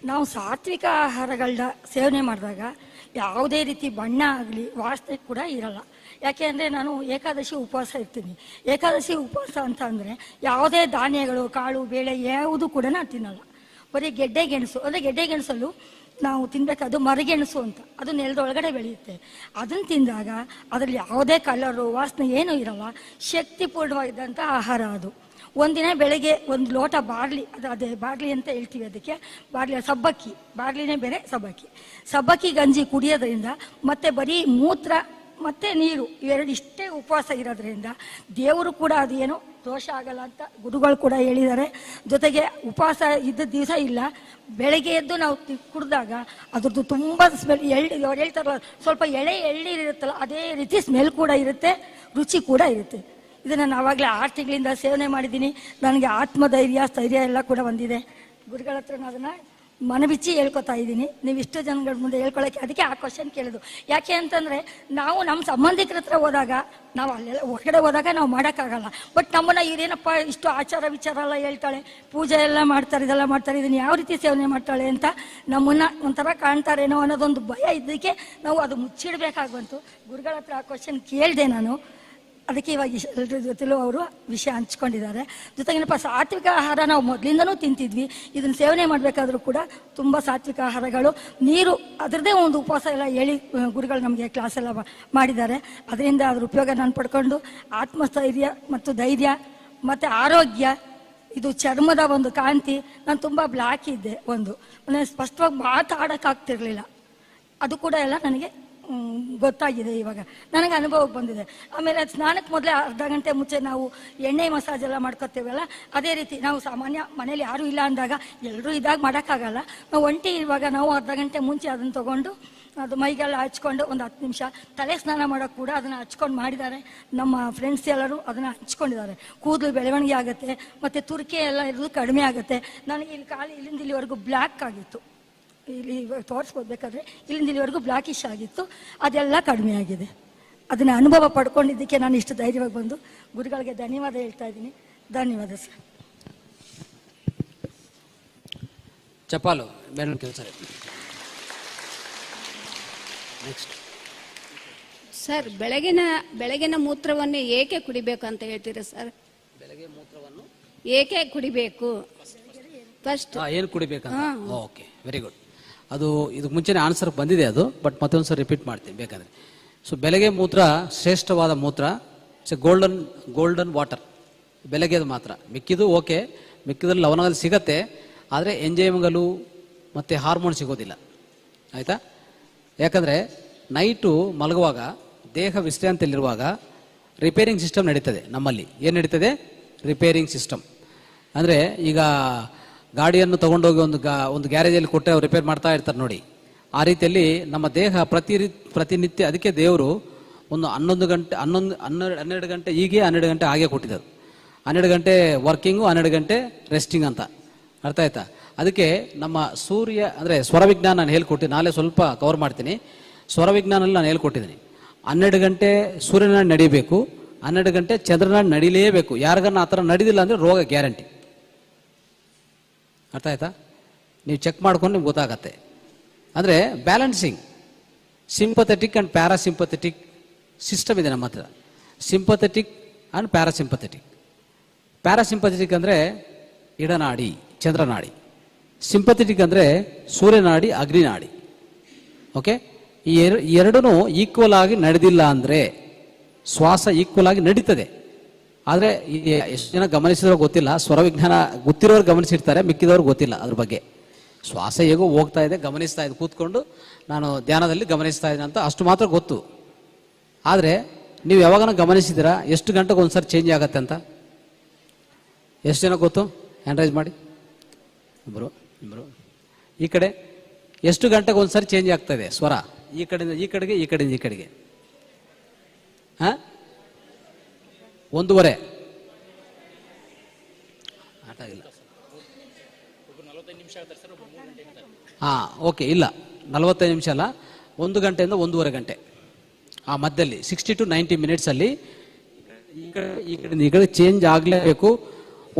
ನಾವು ಸಾತ್ವಿಕ ಆಹಾರಗಳನ್ನ ಸೇವನೆ ಮಾಡಿದಾಗ ಯಾವುದೇ ರೀತಿ ಬಣ್ಣ ಆಗಲಿ ವಾಸನೆ ಕೂಡ ಇರಲ್ಲ. ಯಾಕೆ ಅಂದರೆ ನಾನು ಏಕಾದಶಿ ಉಪವಾಸ ಇರ್ತೀನಿ. ಏಕಾದಶಿ ಉಪವಾಸ ಅಂತ ಅಂದರೆ ಯಾವುದೇ ಧಾನ್ಯಗಳು, ಕಾಳು, ಬೇಳೆ ಯಾವುದು ಕೂಡ ನಾನು ತಿನ್ನಲ್ಲ. ಬರೀ ಗೆಡ್ಡೆ ಗೆಣಸು, ಅಂದರೆ ಗೆಡ್ಡೆ ಗೆಣಸಲ್ಲೂ ನಾವು ತಿನ್ನಬೇಕಾದ್ದು ಮರಗೆಣಸು ಅಂತ, ಅದು ನೆಲದೊಳಗಡೆ ಬೆಳೆಯುತ್ತೆ. ಅದನ್ನು ತಿಂದಾಗ ಅದರಲ್ಲಿ ಯಾವುದೇ ಕಲರು, ವಾಸನೆ ಏನೂ ಇರಲ್ಲ, ಶಕ್ತಿಪೂರ್ಣವಾಗಿದ್ದಂಥ ಆಹಾರ ಅದು. ಒಂದಿನ ಬೆಳಗ್ಗೆ 1 ಲೋಟ ಬಾರ್ಲಿ, ಅದೇ ಬಾರ್ಲಿ ಅಂತ ಹೇಳ್ತೀವಿ ಅದಕ್ಕೆ, ಸಬ್ಬಕ್ಕಿ, ಬಾರ್ಲಿನೇ ಬೇರೆ, ಸಬ್ಬಕ್ಕಿ ಗಂಜಿ ಕುಡಿಯೋದ್ರಿಂದ ಮತ್ತೆ ಬರೀ ಮೂತ್ರ ಮತ್ತು ನೀರು ಇವೆರಡು ಇಷ್ಟೇ ಉಪವಾಸ ಇರೋದ್ರಿಂದ ದೇವರು ಕೂಡ ಅದೇನೋ ದೋಷ ಆಗಲ್ಲ ಅಂತ ಗುರುಗಳು ಕೂಡ ಹೇಳಿದ್ದಾರೆ. ಜೊತೆಗೆ ಉಪವಾಸ ಇದ್ದ ದಿವಸ ಇಲ್ಲ, ಬೆಳಗ್ಗೆ ಎದ್ದು ನಾವು ಕುಡಿದಾಗ ಅದ್ರದ್ದು ತುಂಬ ಸ್ಮೆಲ್, ಅವ್ರು ಹೇಳ್ತಾರಲ್ಲ ಸ್ವಲ್ಪ ಎಳ್ನೀರು ಇರುತ್ತಲ್ಲ ಅದೇ ರೀತಿ ಸ್ಮೆಲ್ ಕೂಡ ಇರುತ್ತೆ, ರುಚಿ ಕೂಡ ಇರುತ್ತೆ. ಇದನ್ನು ನಾನು ಆವಾಗಲೇ 6 ತಿಂಗಳಿಂದ ಸೇವನೆ ಮಾಡಿದ್ದೀನಿ. ನನಗೆ ಆತ್ಮಧೈರ್ಯ ಸ್ಥೈರ್ಯ ಎಲ್ಲ ಕೂಡ ಬಂದಿದೆ. ಗುರುಗಳ ಹತ್ರ ನಾನು ಅದನ್ನು ಮನಬಿಚ್ಚಿ ಹೇಳ್ಕೊತಾ ಇದ್ದೀನಿ. ನೀವು ಇಷ್ಟು ಜನಗಳ ಮುಂದೆ ಹೇಳ್ಕೊಳ್ಳೋಕ್ಕೆ ಅದಕ್ಕೆ ಆ ಕ್ವಶನ್ ಕೇಳೋದು. ಯಾಕೆ ಅಂತಂದರೆ ನಾವು ನಮ್ಮ ಸಂಬಂಧಿಕರ ಹತ್ರ ಹೋದಾಗ, ನಾವು ಅಲ್ಲೆಲ್ಲ ಹೊರಗಡೆ ಹೋದಾಗ ನಾವು ಮಾಡೋಕ್ಕಾಗಲ್ಲ. ಬಟ್ ನಮ್ಮನ್ನು ಇವ್ರೇನಪ್ಪ ಇಷ್ಟು ಆಚಾರ ವಿಚಾರ ಎಲ್ಲ ಹೇಳ್ತಾಳೆ, ಪೂಜೆ ಎಲ್ಲ ಮಾಡ್ತಾರೆ, ಇದೆಲ್ಲ ಮಾಡ್ತಾರೆ, ಇದನ್ನು ಯಾವ ರೀತಿ ಸೇವನೆ ಮಾಡ್ತಾಳೆ ಅಂತ ನಮ್ಮನ್ನು ಒಂಥರ ಕಾಣ್ತಾರೇನೋ ಅನ್ನೋದೊಂದು ಭಯ ಇದ್ದಕ್ಕೆ ನಾವು ಅದು ಮುಚ್ಚಿಡಬೇಕಾಗಿ ಬಂತು. ಗುರುಗಳ ಹತ್ರ ಆ ಕ್ವಶನ್ ಕೇಳಿದೆ ನಾನು. ಅದಕ್ಕೆ ಇವಾಗ ಎಲ್ಲರ ಜೊತೆಲೂ ಅವರು ವಿಷಯ ಹಂಚ್ಕೊಂಡಿದ್ದಾರೆ. ಜೊತೆಗೇನಪ್ಪ, ಸಾತ್ವಿಕ ಆಹಾರ ನಾವು ಮೊದಲಿಂದನೂ ತಿಂತಿದ್ವಿ. ಇದನ್ನು ಸೇವನೆ ಮಾಡಬೇಕಾದ್ರೂ ಕೂಡ ತುಂಬ ಸಾತ್ವಿಕ ಆಹಾರಗಳು, ನೀರು, ಅದರದ್ದೇ ಒಂದು ಉಪವಾಸ ಎಲ್ಲ ಹೇಳಿ ಗುರುಗಳು ನಮಗೆ ಕ್ಲಾಸ್ ಎಲ್ಲ ಮಾಡಿದ್ದಾರೆ. ಅದರಿಂದ ಅದ್ರ ಉಪಯೋಗ ನಾನು ಪಡ್ಕೊಂಡು ಆತ್ಮಸ್ಥೈರ್ಯ ಮತ್ತು ಧೈರ್ಯ ಮತ್ತು ಆರೋಗ್ಯ, ಇದು ಚರ್ಮದ ಒಂದು ಕಾಂತಿ. ನಾನು ತುಂಬ ಬ್ಲ್ಯಾಕ್ ಇದ್ದೆ, ನನಗೆ ಸ್ಪಷ್ಟವಾಗಿ ಮಾತಾಡೋಕ್ಕಾಗ್ತಿರ್ಲಿಲ್ಲ. ಅದು ಕೂಡ ಎಲ್ಲ ನನಗೆ ಗೊತ್ತಾಗಿದೆ, ಇವಾಗ ನನಗೆ ಅನುಭವಕ್ಕೆ ಬಂದಿದೆ. ಆಮೇಲೆ ಸ್ನಾನಕ್ಕೆ ಮೊದಲೇ ಅರ್ಧ ಗಂಟೆ ಮುಂಚೆ ನಾವು ಎಣ್ಣೆ ಮಸಾಜ್ ಎಲ್ಲ ಮಾಡ್ಕೊತೇವಲ್ಲ, ಅದೇ ರೀತಿ ನಾವು ಸಾಮಾನ್ಯ ಮನೇಲಿ ಯಾರೂ ಇಲ್ಲ ಅಂದಾಗ, ಎಲ್ಲರೂ ಇದಾಗ ಮಾಡೋಕ್ಕಾಗಲ್ಲ, ನಾವು ಒಂಟಿ ಇರುವಾಗ ನಾವು ಅರ್ಧ ಗಂಟೆ ಮುಂಚೆ ಅದನ್ನು ತೊಗೊಂಡು ಅದು ಮೈಗೆಲ್ಲ ಹಚ್ಕೊಂಡು ಒಂದು 10 ನಿಮಿಷ ತಲೆ ಸ್ನಾನ ಮಾಡೋಕ್ಕೆ ಕೂಡ ಅದನ್ನು ಹಚ್ಕೊಂಡು ಮಾಡಿದ್ದಾರೆ. ನಮ್ಮ ಫ್ರೆಂಡ್ಸ್ ಎಲ್ಲರೂ ಅದನ್ನು ಹಚ್ಕೊಂಡಿದ್ದಾರೆ. ಕೂದಲು ಬೆಳವಣಿಗೆ ಆಗುತ್ತೆ, ಮತ್ತು ತುರ್ಕೆ ಎಲ್ಲ ಇರೋದು ಕಡಿಮೆ ಆಗುತ್ತೆ. ನನಗೆ ಇಲ್ಲಿ ಇಲ್ಲಿಂದ ಇಲ್ಲಿವರೆಗೂ ಬ್ಲ್ಯಾಕ್ ಆಗಿತ್ತು, ಇಲ್ಲಿ ತೋರಿಸ್ಬೋದು ಬೇಕಾದ್ರೆ, ಇಲ್ಲಿಂದ ಇಲ್ಲಿವರೆಗೂ ಬ್ಲ್ಯಾಕಿಶ್ ಆಗಿತ್ತು, ಅದೆಲ್ಲ ಕಡಿಮೆ ಆಗಿದೆ. ಅದನ್ನು ಅನುಭವ ಪಡ್ಕೊಂಡಿದ್ದಕ್ಕೆ ನಾನು ಇಷ್ಟು ಧೈರ್ಯವಾಗಿ ಬಂದು ಗುರುಗಳಿಗೆ ಧನ್ಯವಾದ ಹೇಳ್ತಾ ಇದ್ದೀನಿ. ಧನ್ಯವಾದ ಸರ್. ಚಪಾಲು ಬೇರೆ ಕೆಲಸ. ನೆಕ್ಸ್ಟ್ ಸರ್, ಬೆಳಗಿನ ಮೂತ್ರವನ್ನು ಏಕೆ ಕುಡಿಬೇಕು ಅಂತ ಹೇಳ್ತೀರಾ ಸರ್? ಬೆಳಗ್ಗೆ ಮೂತ್ರವನ್ನು ಏಕೆ ಕುಡಿಬೇಕು? ಫಸ್ಟ್ ಏನು ಕುಡಿಬೇಕಂತ? Okay, very good. ಅದು ಇದಕ್ಕೆ ಮುಂಚೆನೇ ಆನ್ಸರ್ ಬಂದಿದೆ ಅದು, ಬಟ್ ಮತ್ತೊಂದು ಸಲ ರಿಪೀಟ್ ಮಾಡ್ತೀನಿ ಬೇಕಾದರೆ. ಸೊ ಬೆಳಗ್ಗೆ ಮೂತ್ರ ಶ್ರೇಷ್ಠವಾದ ಮೂತ್ರ, ಗೋಲ್ಡನ್ ವಾಟರ್, ಬೆಳಗ್ಗೆದು ಮಾತ್ರ. ಮಿಕ್ಕಿದು ಓಕೆ, ಮಿಕ್ಕಿದಲ್ಲಿ ಲವಣಗಳು ಸಿಗತ್ತೆ, ಆದರೆ ಎಂಜೈಮ್ಗಳು ಮತ್ತು ಹಾರ್ಮೋನ್ ಸಿಗೋದಿಲ್ಲ, ಆಯಿತಾ? ಯಾಕಂದರೆ ನೈಟು ಮಲಗುವಾಗ, ದೇಹ ವಿಶ್ರಾಂತಿಯಲ್ಲಿರುವಾಗ ರಿಪೇರಿಂಗ್ ಸಿಸ್ಟಮ್ ನಡೀತದೆ ನಮ್ಮಲ್ಲಿ. ಏನು ನಡೀತದೆ? Repairing system. ಅಂದರೆ ಈಗ ಗಾಡಿಯನ್ನು ತೊಗೊಂಡೋಗಿ ಒಂದು ಗ್ಯಾರೇಜಲ್ಲಿ ಕೊಟ್ಟರೆ ಅವ್ರು ರಿಪೇರ್ ಮಾಡ್ತಾ ಇರ್ತಾರೆ ನೋಡಿ, ಆ ರೀತಿಯಲ್ಲಿ ನಮ್ಮ ದೇಹ ಪ್ರತಿನಿತ್ಯ. ಅದಕ್ಕೆ ದೇವರು ಒಂದು 11 ಗಂಟೆ 12 ಗಂಟೆ ಹೀಗೆ 12 ಗಂಟೆ ಹಾಗೆ ಕೊಟ್ಟಿದ್ದರು. 12 ಗಂಟೆ ವರ್ಕಿಂಗು, 12 ಗಂಟೆ ರೆಸ್ಟಿಂಗ್ ಅಂತ. ಅರ್ಥ ಆಯ್ತಾ? ಅದಕ್ಕೆ ನಮ್ಮ ಸೂರ್ಯ ಅಂದರೆ ಸ್ವರವಿಜ್ಞಾನ ನಾನು ಹೇಳ್ಕೊಟ್ಟಿದ್ದೀನಿ, ನಾಳೆ ಸ್ವಲ್ಪ ಕವರ್ ಮಾಡ್ತೀನಿ. ಸ್ವರವಿಜ್ಞಾನಲ್ಲಿ ನಾನು ಹೇಳ್ಕೊಟ್ಟಿದ್ದೀನಿ, 12 ಗಂಟೆ ಸೂರ್ಯನಾಡಿ ನಡಿಬೇಕು, 12 ಗಂಟೆ ಚಂದ್ರನಾಡಿ ನಡಿಲೇಬೇಕು. ಯಾರಿಗನ್ನ ಆ ಥರ ನಡಿದಿಲ್ಲ ಅಂದರೆ ರೋಗ ಗ್ಯಾರಂಟಿ. ಅರ್ಥ ಆಯ್ತಾ? ನೀವು ಚೆಕ್ ಮಾಡ್ಕೊಂಡು ನಿಮ್ಗೆ ಗೊತ್ತಾಗತ್ತೆ. ಅಂದರೆ balancing sympathetic and parasympathetic system ಇದೆ ನಮ್ಮ ಹತ್ರ. Sympathetic and parasympathetic. ಪ್ಯಾರಾಸಿಂಪಥೆಟಿಕ್ ಅಂದರೆ ಇಡನಾಡಿ, ಚಂದ್ರನಾಡಿ. ಸಿಂಪಥೆಟಿಕ್ ಅಂದರೆ ಸೂರ್ಯನಾಡಿ, ಅಗ್ನಿನಾಡಿ. ಓಕೆ, ಈ ಎರಡೂ ಈಕ್ವಲ್ ಆಗಿ ನಡೆದಿಲ್ಲ ಅಂದರೆ ಶ್ವಾಸ ಈಕ್ವಲ್ ಆಗಿ ನಡೀತದೆ. ಆದರೆ ಎಷ್ಟು ಜನ ಗಮನಿಸಿದ್ರೋ ಗೊತ್ತಿಲ್ಲ, ಸ್ವರವಿಜ್ಞಾನ ಗೊತ್ತಿರೋರು ಗಮನಿಸಿರ್ತಾರೆ, ಮಿಕ್ಕಿದವ್ರು ಗೊತ್ತಿಲ್ಲ ಅದ್ರ ಬಗ್ಗೆ. ಶ್ವಾಸ ಹೇಗೋ ಹೋಗ್ತಾ ಇದೆ, ಗಮನಿಸ್ತಾ ಇದೆ, ಕೂತ್ಕೊಂಡು ನಾನು ಧ್ಯಾನದಲ್ಲಿ ಗಮನಿಸ್ತಾ ಇದ್ದೀನಿ ಅಂತ ಅಷ್ಟು ಮಾತ್ರ ಗೊತ್ತು. ಆದರೆ ನೀವು ಯಾವಾಗನ ಗಮನಿಸಿದ್ದೀರಾ ಎಷ್ಟು ಗಂಟೆಗೆ ಒಂದು ಸರಿ ಚೇಂಜ್ ಆಗತ್ತೆ ಅಂತ? ಎಷ್ಟು ಜನ ಗೊತ್ತು? ಹ್ಯಾಂಡ್ ರೈಸ್ ಮಾಡಿ. ಇಬ್ಬರು ಈ ಕಡೆ. ಎಷ್ಟು ಗಂಟೆಗೆ ಒಂದು ಸರಿ ಚೇಂಜ್ ಆಗ್ತಾ ಇದೆ ಸ್ವರ? ಈ ಕಡೆಯಿಂದ ಈ ಕಡೆಗೆ, ಈ ಕಡೆಯಿಂದ ಈ ಕಡೆಗೆ. 1:30 ಆಟ ಇಲ್ಲ. ಓಕೆ, ಇಲ್ಲ 45 ನಿಮಿಷ ಅಲ್ಲ, 1 ಗಂಟೆಯಿಂದ 1:30 ಗಂಟೆ ಆ ಮಧ್ಯದಲ್ಲಿ 60 to 90 ಮಿನಿಟ್ಸಲ್ಲಿ ಈ ಕಡೆಯಿಂದ ಈ ಕಡೆ ಚೇಂಜ್ ಆಗಲೇಬೇಕು.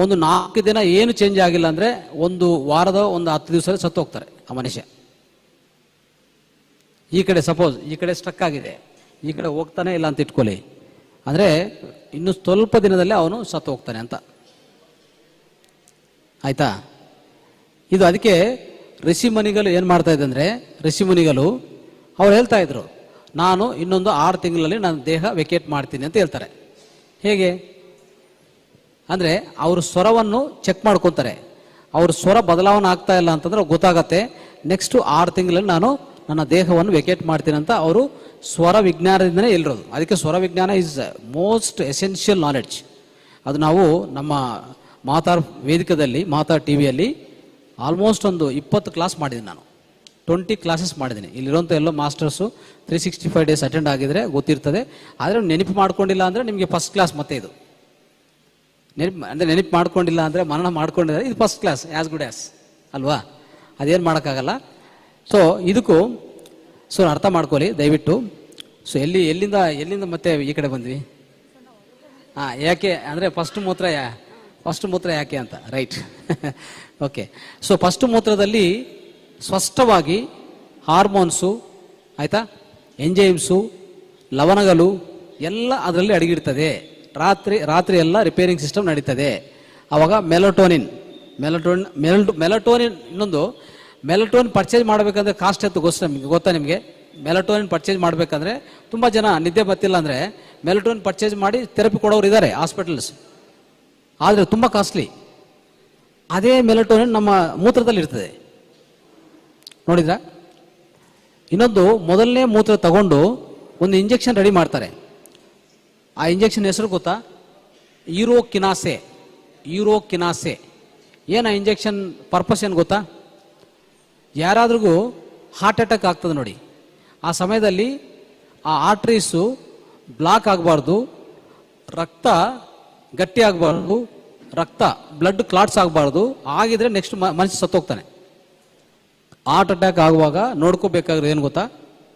ಒಂದು 4 ದಿನ ಏನು ಚೇಂಜ್ ಆಗಿಲ್ಲ ಅಂದರೆ ಒಂದು ವಾರದ ಒಂದು 10 ದಿವಸ ಸತ್ತು ಹೋಗ್ತಾರೆ ಆ ಮನುಷ್ಯ. ಈ ಕಡೆ ಸಪೋಸ್ ಈ ಕಡೆ ಸ್ಟ್ರಕ್ ಆಗಿದೆ, ಈ ಕಡೆ ಹೋಗ್ತಾನೆ ಇಲ್ಲ ಅಂತ ಇಟ್ಕೊಳ್ಳಿ, ಅಂದರೆ ಇನ್ನು ಸ್ವಲ್ಪ ದಿನದಲ್ಲೇ ಅವನು ಸತ್ತು ಹೋಗ್ತಾನೆ ಅಂತ. ಆಯ್ತಾ? ಇದು ಅದಕ್ಕೆ ಋಷಿಮುನಿಗಳು ಏನು ಮಾಡ್ತಾ ಇದ್ದೆ ಅಂದರೆ, ಋಷಿಮುನಿಗಳು ಅವ್ರು ಹೇಳ್ತಾ ಇದ್ರು, ನಾನು ಇನ್ನೊಂದು 6 ತಿಂಗಳಲ್ಲಿ ನನ್ನ ದೇಹ ವೆಕೇಟ್ ಮಾಡ್ತೀನಿ ಅಂತ ಹೇಳ್ತಾರೆ. ಹೇಗೆ ಅಂದರೆ ಅವರು ಸ್ವರವನ್ನು ಚೆಕ್ ಮಾಡ್ಕೊತಾರೆ. ಅವ್ರ ಸ್ವರ ಬದಲಾವಣೆ ಆಗ್ತಾ ಇಲ್ಲ ಅಂತಂದ್ರೆ ಗೊತ್ತಾಗತ್ತೆ, ನೆಕ್ಸ್ಟ್ 6 ತಿಂಗಳಲ್ಲಿ ನಾನು ನನ್ನ ದೇಹವನ್ನು ವೆಕೇಟ್ ಮಾಡ್ತೀನಿ ಅಂತ ಅವರು ಸ್ವರ ವಿಜ್ಞಾನದಿಂದನೇ ಹೇಳಿರೋದು. ಅದಕ್ಕೆ ಸ್ವರ ವಿಜ್ಞಾನ ಈಸ್ ಮೋಸ್ಟ್ ಎಸೆನ್ಷಿಯಲ್ ನಾಲೆಡ್ಜ್. ಅದು ನಾವು ನಮ್ಮ ಮಾತಾರ್ ವೇದಿಕದಲ್ಲಿ ಮಾತಾರ್ ಟಿ ವಿಯಲ್ಲಿ ಆಲ್ಮೋಸ್ಟ್ ಒಂದು 20 ಕ್ಲಾಸ್ ಮಾಡಿದ್ದೀನಿ ನಾನು, 20 ಕ್ಲಾಸಸ್ ಮಾಡಿದ್ದೀನಿ. ಇಲ್ಲಿರುವಂಥ ಎಲ್ಲ ಮಾಸ್ಟರ್ಸು 365 ಡೇಸ್ ಅಟೆಂಡ್ ಆಗಿದ್ರೆ ಗೊತ್ತಿರ್ತದೆ. ಆದರೆ ನೆನಪು ಮಾಡ್ಕೊಂಡಿಲ್ಲ ಅಂದರೆ ನಿಮಗೆ ಫಸ್ಟ್ ಕ್ಲಾಸ್ ಮತ್ತೆ ಇದು ನೆನಪು ಮಾಡ್ಕೊಂಡಿಲ್ಲ ಅಂದರೆ ಮನನ ಮಾಡ್ಕೊಂಡಿದ್ದಾರೆ, ಇದು first class, as good as ಅಲ್ವಾ? ಅದೇನು ಮಾಡೋಕ್ಕಾಗಲ್ಲ. ಸೊ ಇದಕ್ಕೂ ಅರ್ಥ ಮಾಡ್ಕೊಳ್ಳಿ ದಯವಿಟ್ಟು. ಸೊ ಎಲ್ಲಿಂದ ಮತ್ತೆ ಈ ಕಡೆ ಬಂದ್ವಿ? ಯಾಕೆ ಅಂದರೆ ಫಸ್ಟ್ ಮೂತ್ರ ಯಾಕೆ ಅಂತ, ರೈಟ್? ಓಕೆ. ಸೊ ಫಸ್ಟ್ ಮೂತ್ರದಲ್ಲಿ ಸ್ಪಷ್ಟವಾಗಿ ಹಾರ್ಮೋನ್ಸು, ಆಯಿತಾ, ಎಂಜೈಮ್ಸು, ಲವಣಗಳು ಎಲ್ಲ ಅದರಲ್ಲಿ ಅಡಗಿರ್ತದೆ. ರಾತ್ರಿ ಎಲ್ಲ ರಿಪೇರಿಂಗ್ ಸಿಸ್ಟಮ್ ನಡೀತದೆ. ಆವಾಗ ಮೆಲಟೋನಿನ್ ಇನ್ನೊಂದು ಮೆಲಟೋನಿನ್ ಪರ್ಚೇಸ್ ಮಾಡಬೇಕಂದ್ರೆ ಕಾಸ್ಟ್ ಎತ್ತು ಗೊತ್ತಾ ನಿಮಗೆ? ಮೆಲಟೋನಿನ್ ಪರ್ಚೇಸ್ ಮಾಡಬೇಕಂದ್ರೆ ತುಂಬ ಜನ ನಿದ್ದೆ ಬರ್ತಿಲ್ಲ ಅಂದರೆ ಮೆಲಟೋನಿನ್ ಪರ್ಚೇಸ್ ಮಾಡಿ ಥೆರಪಿ ಕೊಡೋರು ಇದ್ದಾರೆ ಹಾಸ್ಪಿಟಲ್ಸ್, ಆದರೆ ತುಂಬ ಕಾಸ್ಟ್ಲಿ. ಅದೇ ಮೆಲಟೋನಿನ್ ನಮ್ಮ ಮೂತ್ರದಲ್ಲಿ ಇರ್ತದೆ, ನೋಡಿದ್ರ? ಇನ್ನೊಂದು, ಮೊದಲನೇ ಮೂತ್ರ ತಗೊಂಡು ಒಂದು ಇಂಜೆಕ್ಷನ್ ರೆಡಿ ಮಾಡ್ತಾರೆ. ಆ ಇಂಜೆಕ್ಷನ್ ಹೆಸರು ಗೊತ್ತಾ? ಯೂರೋಕಿನಾಸೆ. ಏನು ಆ ಇಂಜೆಕ್ಷನ್ ಪರ್ಪಸ್ ಏನು ಗೊತ್ತಾ? ಯಾರಾದ್ರಿಗೂ ಹಾರ್ಟ್ ಅಟ್ಯಾಕ್ ಆಗ್ತದೆ ನೋಡಿ, ಆ ಸಮಯದಲ್ಲಿ ಆ ಆರ್ಟ್ರೀಸು ಬ್ಲಾಕ್ ಆಗಬಾರ್ದು, ರಕ್ತ ಗಟ್ಟಿ ಆಗಬಾರ್ದು, ಬ್ಲಡ್ ಕ್ಲಾಟ್ಸ್ ಆಗಬಾರ್ದು. ಆಗಿದ್ರೆ ನೆಕ್ಸ್ಟ್ ಮನುಷ್ಯ ಸತ್ತೋಗ್ತಾನೆ. ಹಾರ್ಟ್ ಅಟ್ಯಾಕ್ ಆಗುವಾಗ ನೋಡ್ಕೋಬೇಕಾಗಿರೋದು ಏನು ಗೊತ್ತಾ?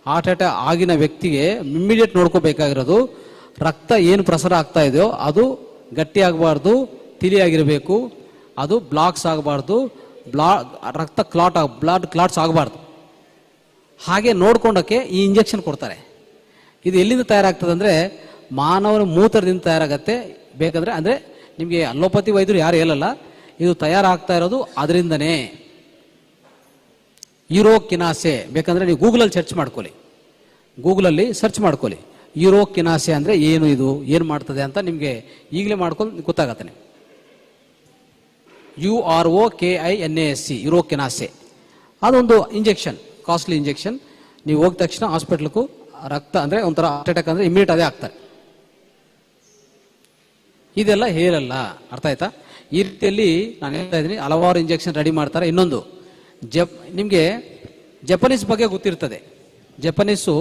ಹಾರ್ಟ್ ಅಟ್ಯಾಕ್ ಆಗಿನ ವ್ಯಕ್ತಿಗೆ ಇಮ್ಮಿಡಿಯೇಟ್ ನೋಡ್ಕೋಬೇಕಾಗಿರೋದು ರಕ್ತ ಏನು ಪ್ರಸಾರ ಆಗ್ತಾ ಇದೆಯೋ ಅದು ಗಟ್ಟಿ ಆಗಬಾರ್ದು, ತಿಳಿಯಾಗಿರಬೇಕು, ಅದು ಬ್ಲಾಕ್ಸ್ ಆಗಬಾರ್ದು, ರಕ್ತ ಬ್ಲಡ್ ಕ್ಲಾಟ್ಸ್ ಆಗಬಾರ್ದು. ಹಾಗೆ ನೋಡ್ಕೊಂಡಕ್ಕೆ ಈ ಇಂಜೆಕ್ಷನ್ ಕೊಡ್ತಾರೆ. ಇದು ಎಲ್ಲಿಂದ ತಯಾರಾಗ್ತದೆ ಅಂದರೆ ಮಾನವನ ಮೂತ್ರದಿಂದ ತಯಾರಾಗತ್ತೆ. ಬೇಕಾದರೆ ಅಂದರೆ ನಿಮಗೆ ಅಲೋಪತಿ ವೈದ್ಯರು ಯಾರು ಹೇಳಲ್ಲ, ಇದು ತಯಾರಾಗ್ತಾ ಇರೋದು ಅದರಿಂದನೇ. ಯೂರೋಕಿನಾಸೆ ಬೇಕಂದ್ರೆ ನೀವು ಗೂಗಲಲ್ಲಿ ಸರ್ಚ್ ಮಾಡ್ಕೊಳ್ಳಿ. ಯೂರೋಕಿನಾಸೆ ಅಂದರೆ ಏನು, ಇದು ಏನು ಮಾಡ್ತದೆ ಅಂತ ನಿಮಗೆ ಈಗಲೇ ಮಾಡ್ಕೊಂಡು ಗೊತ್ತಾಗತ್ತೆ. UROKINASE, ಯೂರೋಕಿನಾಸೆ. ಅದೊಂದು ಇಂಜೆಕ್ಷನ್, ಕಾಸ್ಟ್ಲಿ ಇಂಜೆಕ್ಷನ್. ನೀವು ಹೋದ ತಕ್ಷಣ ಹಾಸ್ಪಿಟ್ಲಿಗೂ ರಕ್ತ ಅಂದರೆ ಒಂಥರ ಹಾರ್ಟ್ ಅಟ್ಯಾಕ್ ಅಂದರೆ ಇಮಿಡಿಯೇಟ್ ಅದೇ ಆಗ್ತಾರೆ. ಇದೆಲ್ಲ ಹೇರಲ್ಲ, ಅರ್ಥ ಆಯ್ತಾ? ಈ ರೀತಿಯಲ್ಲಿ ನಾನು ಹೇಳ್ತಾ ಇದ್ದೀನಿ, ಹಲವಾರು ಇಂಜೆಕ್ಷನ್ ರೆಡಿ ಮಾಡ್ತಾರೆ. ಇನ್ನೊಂದು, ನಿಮಗೆ ಜಪನೀಸ್ ಬಗ್ಗೆ ಗೊತ್ತಿರ್ತದೆ. ಜಪನೀಸು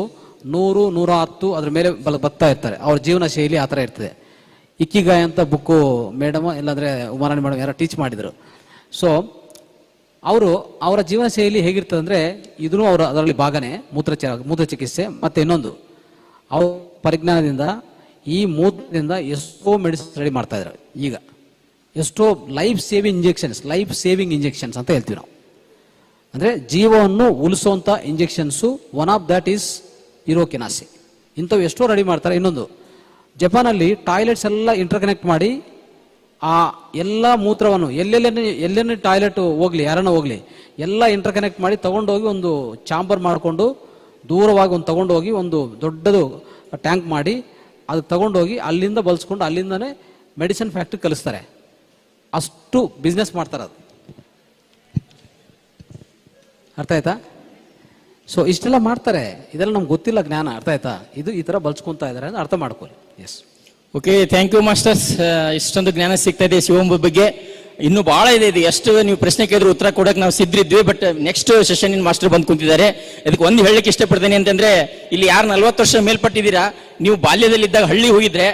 100-110 ಅದ್ರ ಮೇಲೆ ಬರ್ತಾ ಇರ್ತಾರೆ. ಅವ್ರ ಜೀವನ ಶೈಲಿ ಆ ಥರ ಇರ್ತದೆ. ಇಕ್ಕಿಗಾಯ್ ಅಂತ ಬುಕ್ಕು ಮೇಡಮ್ ಇಲ್ಲಾಂದರೆ ಉಮಾರಾಣಿ ಮೇಡಮ್ ಯಾರೋ ಟೀಚ್ ಮಾಡಿದರು. ಸೊ ಅವರ ಜೀವನ ಶೈಲಿ ಹೇಗಿರ್ತದೆ ಅಂದರೆ ಇದೂ ಅದರಲ್ಲಿ ಭಾಗನೇ, ಮೂತ್ರ ಚಿಕಿತ್ಸೆ. ಮತ್ತು ಇನ್ನೊಂದು, ಅವ್ರ ಪರಿಜ್ಞಾನದಿಂದ ಈ ಮೂತ್ರದಿಂದ ಎಷ್ಟೋ ಮೆಡಿಸಿನ್ಸ್ ರೆಡಿ ಮಾಡ್ತಾ ಇದ್ದಾರೆ. ಈಗ ಎಷ್ಟೋ ಲೈಫ್ ಸೇವಿಂಗ್ ಇಂಜೆಕ್ಷನ್ಸ್ ಅಂತ ಹೇಳ್ತೀವಿ ನಾವು. ಅಂದರೆ ಜೀವವನ್ನು ಉಳಿಸುವಂಥ injections, one of that is urokinase. ಇಂಥವು ಎಷ್ಟೋ ರೆಡಿ ಮಾಡ್ತಾರೆ. ಇನ್ನೊಂದು, ಜಪಾನಲ್ಲಿ ಟಾಯ್ಲೆಟ್ಸ್ ಎಲ್ಲ ಇಂಟರ್ಕನೆಕ್ಟ್ ಮಾಡಿ ಆ ಎಲ್ಲ ಮೂತ್ರವನ್ನು ಎಲ್ಲೆಲ್ಲಿ ಟಾಯ್ಲೆಟ್ ಹೋಗ್ಲಿ, ಯಾರನ್ನ ಹೋಗ್ಲಿ, ಎಲ್ಲ ಇಂಟರ್ಕನೆಕ್ಟ್ ಮಾಡಿ ತಗೊಂಡೋಗಿ ಒಂದು ಚಾಂಬರ್ ಮಾಡಿಕೊಂಡು ದೂರವಾಗಿ ತಗೊಂಡೋಗಿ ಒಂದು ದೊಡ್ಡದು ಟ್ಯಾಂಕ್ ಮಾಡಿ ಅದು ತಗೊಂಡೋಗಿ ಅಲ್ಲಿಂದ ಬಲ್ಸ್ಕೊಂಡು ಅಲ್ಲಿಂದನೇ ಮೆಡಿಸಿನ್ ಫ್ಯಾಕ್ಟ್ರಿ ಕಲಿಸ್ತಾರೆ. ಅಷ್ಟು ಬಿಸ್ನೆಸ್ ಮಾಡ್ತಾರೆ. ಅದು ಅರ್ಥ ಆಯ್ತಾ? ಸೊ ಇಷ್ಟೆಲ್ಲ ಮಾಡ್ತಾರೆ. ಇದೆಲ್ಲ ನಮ್ಗೆ ಗೊತ್ತಿಲ್ಲ ಜ್ಞಾನ, ಅರ್ಥ ಆಯ್ತಾ? ಇದು ಈ ಥರ ಬಲ್ಸ್ಕೊತಾ ಇದ್ದಾರೆ ಅಂತ ಅರ್ಥ ಮಾಡ್ಕೊಳ್ಳಿ. Yes, okay, thank you masters. ಇಷ್ಟೊಂದು ಜ್ಞಾನ ಸಿಗ್ತಾ ಇದೆ ಶಿವಂಬ ಬಗ್ಗೆ. ಇನ್ನೂ ಬಹಳ ಇದೆ. ಇದು ಎಷ್ಟು ನೀವು ಪ್ರಶ್ನೆ ಕೇಳಿದ್ರು ಉತ್ತರ ಕೊಡಕ್ಕೆ ನಾವು ಸಿದ್ರಿದ್ವಿ. ಬಟ್ ನೆಕ್ಸ್ಟ್ ಸೆಷನ್ ಮಾಸ್ಟರ್ ಬಂದು ಕುಂತಿದ್ದಾರೆ. ಇದಕ್ಕೆ ಒಂದು ಹೇಳಕ್ಕೆ ಇಷ್ಟಪಡ್ತೇನೆ ಅಂತಂದ್ರೆ, ಇಲ್ಲಿ ಯಾರು 40 ವರ್ಷ ಮೇಲ್ಪಟ್ಟಿದ್ದೀರಾ, ನೀವು ಬಾಲ್ಯದಲ್ಲಿದ್ದಾಗ ಹಳ್ಳಿ ಹೋಗಿದ್ರೆ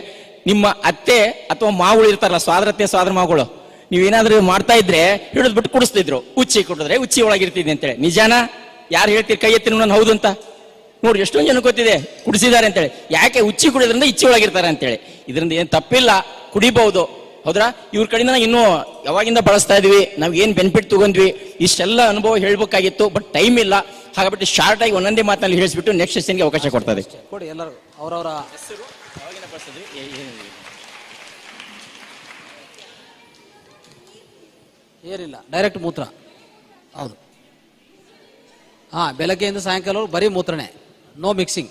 ನಿಮ್ಮ ಅತ್ತೆ ಅಥವಾ ಮಾವುಗಳು ಇರ್ತಾರಲ್ಲ, ಸ್ವಾದ್ರ ಮಾವುಗಳು, ನೀವೇನಾದ್ರೂ ಮಾಡ್ತಾ ಇದ್ರೆ ಹಿಡಿದು ಬಿಟ್ಟು ಕುಡಿಸ್ತಿದ್ರು. ಉಚ್ಚಿ ಕೊಟ್ಟಿದ್ರೆ ಉಚ್ಚಿ ಒಳಗಿರ್ತಿದ್ದೆ ಅಂತೇಳಿ. ನಿಜಾನ? ಯಾರು ಹೇಳ್ತೀರಿ? ಕೈ ಎತ್ತಿ ನಾನು ಹೌದು ಅಂತ ನೋಡಿ. ಎಷ್ಟೊಂದು ಜನ ಗೊತ್ತಿದೆ ಕುಡಿಸಿದ್ದಾರೆ ಅಂತೇಳಿ. ಯಾಕೆ? ಉಚ್ಚಿ ಕುಡಿಯೋದ್ರಿಂದ ಇಚ್ಚಿ ಒಳಗಿರ್ತಾರೆ ಅಂತೇಳಿ. ಇದರಿಂದ ಏನು ತಪ್ಪಿಲ್ಲ, ಕುಡಿಬಹುದು. ಹೌದ್ರಾ? ಇವ್ರ ಕಡೆಯಿಂದ ನಾವು ಇನ್ನೂ ಯಾವಾಗಿಂದ ಬಳಸ್ತಾ ಇದೀವಿ, ನಾವ್ ಏನ್ ಬೆನಿಫಿಟ್ ತಗೊಂಡ್ವಿ, ಇಷ್ಟೆಲ್ಲ ಅನುಭವ ಹೇಳ್ಬೇಕಾಗಿತ್ತು. ಬಟ್ ಟೈಮ್ ಇಲ್ಲ. ಹಾಗಾಗ್ಬಿಟ್ಟು ಶಾರ್ಟ್ ಆಗಿ ಒಂದೊಂದೇ ಮಾತಲ್ಲಿ ಹೇಳಿಸ್ಬಿಟ್ಟು ನೆಕ್ಸ್ಟ್ ಸೆಷನ್ಗೆ ಅವಕಾಶ ಕೊಡ್ತಾ ಇದೆ. ಕೊಡಿ ಎಲ್ಲರೂ ಅವರವರ ಏನಿಲ್ಲ, ಡೈರೆಕ್ಟ್ ಮೂತ್ರ. ಹೌದು, ಬೆಳಗ್ಗೆಯಿಂದ ಸಾಯಂಕಾಲ ಬರೀ ಮೂತ್ರನೇ, ನೋ ಮಿಕ್ಸಿಂಗ್.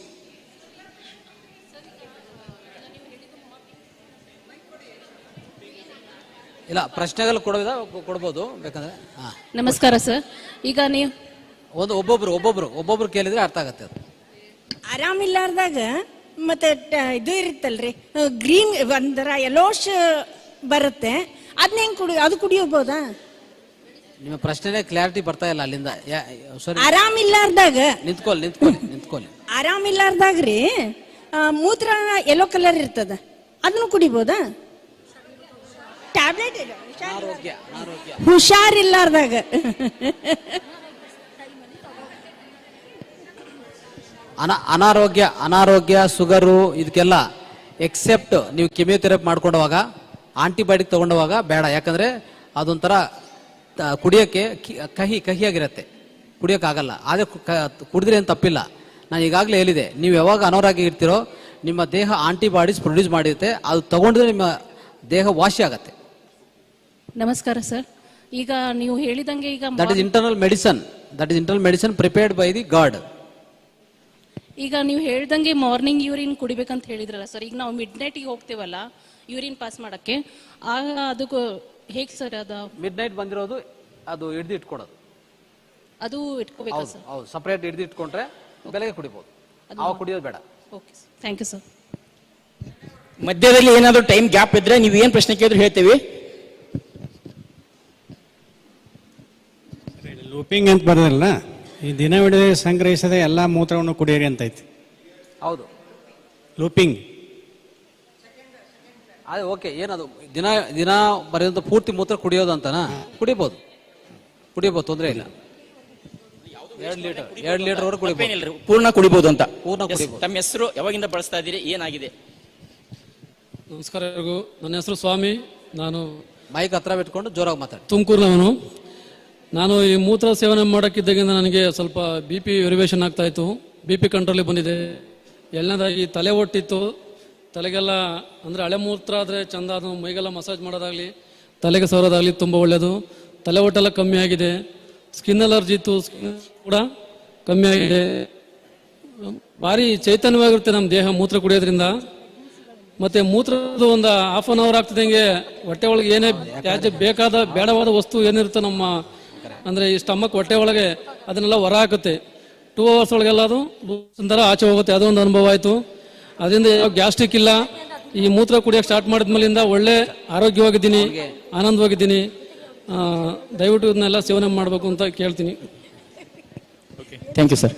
ಇಲ್ಲ, ಪ್ರಶ್ನೆಗಳು ಕೊಡ್ಬೋದು ಬೇಕಂದ್ರೆ. ನಮಸ್ಕಾರ ಸರ್. ಈಗ ನೀವು ಒಬ್ಬೊಬ್ರು ಕೇಳಿದ್ರೆ ಅರ್ಥ ಆಗತ್ತೆ. ಅದು ಆರಾಮಿಲ್ಲಾರ್ದಾಗ ಮತ್ತೆ ಇದು ಇರುತ್ತಲ್ರಿ, ಗ್ರೀನ್ ಒಂದರ ಯೆಲ್ಲೋಶ್ ಬರುತ್ತೆ. ಅದನ್ನ ಹೆಂಗ್ ಅದು ಕುಡಿಯಬಹುದಾ? ನಿಮ್ಮ ಪ್ರಶ್ನೆನೇ ಕ್ಲಾರಿಟಿ ಬರ್ತಾ ಇಲ್ಲ ಅಲ್ಲಿಂದ. ಸರಿ, ಆರಾಮಿಲ್ಲಾರ್ದಾಗ ನಿಂತ್ಕೊಳ್ಳಿ. ಆರಾಮಿಲ್ಲಾರ್ದಾಗ್ರಿ ಮೂತ್ರ ಯೆಲ್ಲೋ ಕಲರ್ ಇರ್ತದ, ಅದನ್ನು ಕುಡಿಬಹುದಾ? ಟ್ಯಾಬ್ಲೆಟ್ ಹುಷಾರಿಲ್ಲಾರ್ದಾಗ ಅನಾರೋಗ್ಯ ಶುಗರು ಇದಕ್ಕೆಲ್ಲ ಎಕ್ಸೆಪ್ಟ್ ನೀವು ಕೆಮಿಯೋಥೆರಪಿ ಮಾಡ್ಕೊಂಡವಾಗ, ಆಂಟಿಬಯೋಟಿಕ್ ತಗೊಂಡವಾಗ ಬೇಡ. ಯಾಕಂದ್ರೆ ಅದೊಂಥರ ಕುಡಿಯೋಕ್ಕೆ ಕಹಿಯಾಗಿರುತ್ತೆ, ಕುಡಿಯೋಕ್ಕಾಗಲ್ಲ. ಆದರೆ ಕುಡಿದ್ರೆ ಏನು ತಪ್ಪಿಲ್ಲ. ನಾನು ಈಗಾಗಲೇ ಹೇಳಿದೆ, ನೀವು ಯಾವಾಗ ಅನಾರೋಗ್ಯ ಇರ್ತೀರೋ ನಿಮ್ಮ ದೇಹ ಆಂಟಿಬಾಡೀಸ್ ಪ್ರೊಡ್ಯೂಸ್ ಮಾಡಿರುತ್ತೆ, ಅದು ತಗೊಂಡ್ರೆ ನಿಮ್ಮ ದೇಹ ವಾಸಿ ಆಗತ್ತೆ. ನಮಸ್ಕಾರ ಸರ್. ಈಗ ನೀವು ಹೇಳಿದಂಗೆ ಈಗ that is internal medicine prepared by the god. ಈಗ ನೀವು ಹೇಳ್ದಂಗೆ ಮಾರ್ನಿಂಗ್ ಯೂರಿನ್ ಕುಡಿಬೇಕಂತ ಹೇಳಿದ್ರಲ್ಲ ಸರ್. ಈಗ ನಾವು ಮಿಡ್ ನೈಟಿಗೆ ಹೋಗ್ತೇವಲ್ಲ ಯೂರಿನ್ ಪಾಸ್ ಮಾಡಕ್ಕೆ, ಆಗ ಅದಕ್ಕೂ ಹೇಗೆ ಸರ್? ಅದು ಮಿಡ್ ನೈಟ್ ಬಂದಿರೋದು ಅದು ಹಿಡ್ದು ಇಟ್ಕೊಡೋದು, ಅದು ಇಟ್ಕೋಬೇಕಾ ಸರ್? ಹೌದು, ಸಪರೇಟ್ ಹಿಡ್ದು ಇಟ್ಕೊಂಡ್ರೆ ಬೆಳಗ್ಗೆ ಕುಡಿಬಹುದು, ಅವಾಗ ಕುಡಿಯೋದು ಬೇಡ. Okay, thank you sir. ಮಧ್ಯದಲ್ಲಿ ಏನಾದರೂ ಟೈಮ್ ಗ್ಯಾಪ್ ಇದ್ರೆ ನೀವು ಏನು ಪ್ರಶ್ನೆ ಕೇಳಿದ್ರು ಹೇಳ್ತೀವಿ. ಲೂಪಿಂಗ್ ಅಂತ ಬರೋದಲ್ಲ, ಈ ದಿನವಿಡೀ ಸಂಗ್ರಹಿಸದೆ ಎಲ್ಲ ಮೂತ್ರವನ್ನು ಕುಡಿಯಿರಿ ಅಂತ ಐತಿ. ಹೌದು, ಲೂಪಿಂಗ್. ಅದೇ ಓಕೆ. ಏನದು ದಿನ ಬರೆಯುವಂತ ಪೂರ್ತಿ ಮೂತ್ರ ಕುಡಿಯೋದು ಅಂತನಾ? ಕುಡಿಬಹುದು, ತೊಂದರೆ ಇಲ್ಲ. 2 ಲೀಟರ್ ವರೆಗೂ ಕುಡಿಬಹುದು, ಪೂರ್ಣ ಕುಡಿಬಹುದು ಅಂತ. ಪೂರ್ಣ ಕುಡಿಬಹುದು. ತಮ್ಮ ಹೆಸರು, ಯಾವಾಗಿಂದ ಬಳಸ್ತಾ ಇದ್ದೀರಿ, ಏನಾಗಿದೆ? ನಮಸ್ಕಾರ ಎಲ್ಲರಿಗೂ. ನನ್ನ ಹೆಸರು ಸ್ವಾಮಿ. ನಾನು ಮೈಕ್ ಹತ್ರ ಬಿಟ್ಕೊಂಡು ಜೋರಾಗಿ ಮಾತಾಡಿ. ತುಮಕೂರಿನವನು. ನಾನು ಈ ಮೂತ್ರ ಸೇವನೆ ಮಾಡೋಕ್ಕಿದ್ದಾಗಿಂದ ನನಗೆ ಸ್ವಲ್ಪ BP ವೆರಿವೇಷನ್ ಆಗ್ತಾ ಇತ್ತು. BP ಕಂಟ್ರೋಲಿಗೆ ಬಂದಿದೆ. ಎರಡನೇದಾಗಿ ತಲೆ ಒಟ್ಟಿತ್ತು. ತಲೆಗೆಲ್ಲ ಅಂದರೆ ಹಳೆ ಮೂತ್ರ ಆದರೆ ಚಂದ, ಅದು ಮೈಗೆಲ್ಲ ಮಸಾಜ್ ಮಾಡೋದಾಗಲಿ ತಲೆಗೆ ಸವರೋದಾಗಲಿ ತುಂಬ ಒಳ್ಳೆಯದು. ತಲೆ ಒಟ್ಟೆಲ್ಲ ಕಮ್ಮಿ ಆಗಿದೆ. ಸ್ಕಿನ್ ಅಲರ್ಜಿ ಇತ್ತು, ಸ್ಕಿನ್ ಕೂಡ ಕಮ್ಮಿ ಆಗಿದೆ. ಭಾರಿ ಚೈತನ್ಯವಾಗಿರುತ್ತೆ ನಮ್ಮ ದೇಹ ಮೂತ್ರ ಕುಡಿಯೋದ್ರಿಂದ. ಮತ್ತೆ ಮೂತ್ರದ ಒಂದು ಹಾಫ್ ಅನ್ ಅವರ್ ಆಗ್ತಿದ್ದಂಗೆ ಹೊಟ್ಟೆ ಒಳಗೆ ಏನೇ ತ್ಯಾಜ್ಯ ಬೇಕಾದ ಬೇಡವಾದ ವಸ್ತು ಏನಿರುತ್ತೆ ನಮ್ಮ ಅಂದರೆ ಈ ಸ್ಟಮಕ್ ಹೊಟ್ಟೆ ಒಳಗೆ, ಅದನ್ನೆಲ್ಲ ಹೊರ ಹಾಕುತ್ತೆ. 2 ಅವರ್ಸ್ ಒಳಗೆಲ್ಲ ಅದು ಥರ ಆಚೆ ಹೋಗುತ್ತೆ. ಅದೊಂದು ಅನುಭವ ಆಯಿತು. ಅದರಿಂದ ಯಾವ ಗ್ಯಾಸ್ಟ್ರಿಕ್ ಇಲ್ಲ. ಈ ಮೂತ್ರ ಕುಡಿಯೋಕೆ ಸ್ಟಾರ್ಟ್ ಮಾಡಿದ್ಮೇಲಿಂದ ಒಳ್ಳೆ ಆರೋಗ್ಯವಾಗಿದ್ದೀನಿ, ಆನಂದವಾಗಿದ್ದೀನಿ. ದಯವಿಟ್ಟು ಇದನ್ನೆಲ್ಲ ಸೇವನೆ ಮಾಡಬೇಕು ಅಂತ ಕೇಳ್ತೀನಿ. Thank you sir.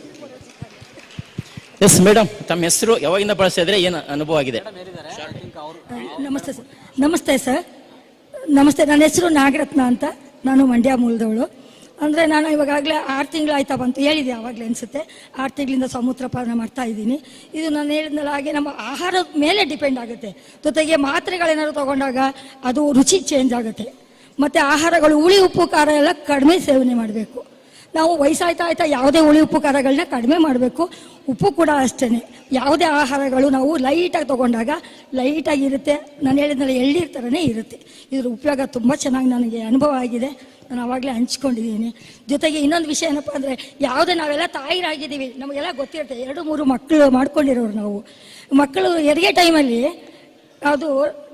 Yes madam, ತಮ್ಮ ಹೆಸರು, ಯಾವಾಗಿಂದ ಬಳಸ್ತಾ ಇದ್ರೆ, ಏನು ಅನುಭವ ಆಗಿದೆ? ನಮಸ್ತೆ ಸರ್. ನನ್ನ ಹೆಸರು ನಾಗರತ್ನ ಅಂತ. ನಾನು ಮಂಡ್ಯ ಮೂಲದವಳು. ಅಂದರೆ ನಾನು ಇವಾಗಲೇ 6 ತಿಂಗಳಾಯ್ತಾ ಬಂತು, ಹೇಳಿದೆ ಆವಾಗಲೇ ಅನಿಸುತ್ತೆ. 6 ತಿಂಗಳಿಂದ ಸಮೂತ್ರಪಾನ ಮಾಡ್ತಾ ಇದ್ದೀನಿ. ಇದು ನಾನು ಹೇಳಿದ್ನಲ್ಲ ಹಾಗೆ ನಮ್ಮ ಆಹಾರದ ಮೇಲೆ ಡಿಪೆಂಡ್ ಆಗುತ್ತೆ. ಜೊತೆಗೆ ಮಾತ್ರೆಗಳೇನಾದ್ರು ತೊಗೊಂಡಾಗ ಅದು ರುಚಿ ಚೇಂಜ್ ಆಗುತ್ತೆ. ಮತ್ತು ಆಹಾರಗಳು ಹುಳಿ ಉಪ್ಪು ಖಾರ ಎಲ್ಲ ಕಡಿಮೆ ಸೇವನೆ ಮಾಡಬೇಕು. ನಾವು ವಯಸ್ಸಾಯ್ತಾ ಯಾವುದೇ ಹುಳಿ ಉಪ್ಪು ಖಾರಗಳನ್ನ ಕಡಿಮೆ ಮಾಡಬೇಕು. ಉಪ್ಪು ಕೂಡ ಅಷ್ಟೇ. ಯಾವುದೇ ಆಹಾರಗಳು ನಾವು ಲೈಟಾಗಿ ತೊಗೊಂಡಾಗ ಲೈಟಾಗಿರುತ್ತೆ. ನಾನು ಹೇಳಿದ್ನಲ್ಲ, ಎಳ್ನೀರು ಥರನೇ ಇರುತ್ತೆ. ಇದ್ರ ಉಪಯೋಗ ತುಂಬ ಚೆನ್ನಾಗಿ ನನಗೆ ಅನುಭವ ಆಗಿದೆ. ನಾನು ಆವಾಗಲೇ ಹಂಚ್ಕೊಂಡಿದ್ದೀನಿ. ಜೊತೆಗೆ ಇನ್ನೊಂದು ವಿಷಯ ಏನಪ್ಪ ಅಂದರೆ, ಯಾವುದೇ ನಾವೆಲ್ಲ ತಾಯಿರಾಗಿದ್ದೀವಿ, ನಮಗೆಲ್ಲ ಗೊತ್ತಿರುತ್ತೆ. 2-3 ಮಕ್ಕಳು ಮಾಡ್ಕೊಂಡಿರೋರು ನಾವು. ಮಕ್ಕಳು ಹೆರಿಗೆ ಟೈಮಲ್ಲಿ ಅದು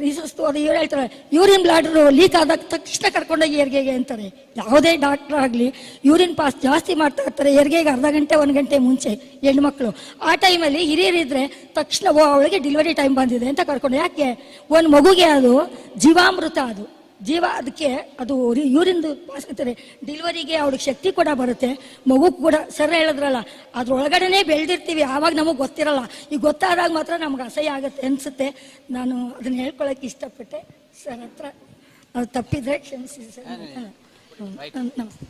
ರಿಸಸ್ತು ಅದು ಇವ್ರು ಹೇಳ್ತಾರೆ, ಯೂರಿನ್ ಬ್ಲಾಡರ್ ಲೀಕ್ ಆದಾಗ ತಕ್ಷಣ ಕರ್ಕೊಂಡೋಗಿ ಹೆರಿಗೆಗೆ ಅಂತಾರೆ. ಯಾವುದೇ ಡಾಕ್ಟರ್ ಆಗಲಿ ಯೂರಿನ್ ಪಾಸ್ ಜಾಸ್ತಿ ಮಾಡ್ತಾ ಇರ್ತಾರೆ ಹೆರಿಗೆಗೆ ಅರ್ಧ ಗಂಟೆ 1 ಗಂಟೆ ಮುಂಚೆ ಹೆಣ್ಮಕ್ಳು. ಆ ಟೈಮಲ್ಲಿ ಹಿರಿಯರಿದ್ರೆ ತಕ್ಷಣ ಅವಳಿಗೆ ಡೆಲಿವರಿ ಟೈಮ್ ಬಂದಿದೆ ಅಂತ ಕರ್ಕೊಂಡು. ಯಾಕೆ? ಒಂದು ಮಗುಗೆ ಅದು ಜೀವಾಮೃತ, ಅದು ಅದಕ್ಕೆ ಅದು ಯೂರಿನ್ ಪಾಸ್ ಅಂತಾರೆ. ಡೆಲಿವರಿಗೆ ಅವ್ಳಿಗೆ ಶಕ್ತಿ ಕೂಡ ಬರುತ್ತೆ, ಮಗು ಕೂಡ. ಸರ್ ಹೇಳಿದ್ರಲ್ಲ, ಅದ್ರೊಳಗಡೆನೇ ಬೆಳೆದಿರ್ತೀವಿ, ಆವಾಗ ನಮಗೆ ಗೊತ್ತಿರಲ್ಲ. ಈಗ ಗೊತ್ತಾದಾಗ ಮಾತ್ರ ನಮ್ಗೆ ಅಸಹ್ಯ ಆಗುತ್ತೆ ಅನಿಸುತ್ತೆ. ನಾನು ಅದನ್ನ ಹೇಳ್ಕೊಳಕ್ಕೆ ಇಷ್ಟಪಟ್ಟೆ ಸರ್ ಹತ್ರ. ಅದು ತಪ್ಪಿದ್ರೆ ಕ್ಷಮಿಸಿ ಸರ್. ನಮಸ್ತೆ.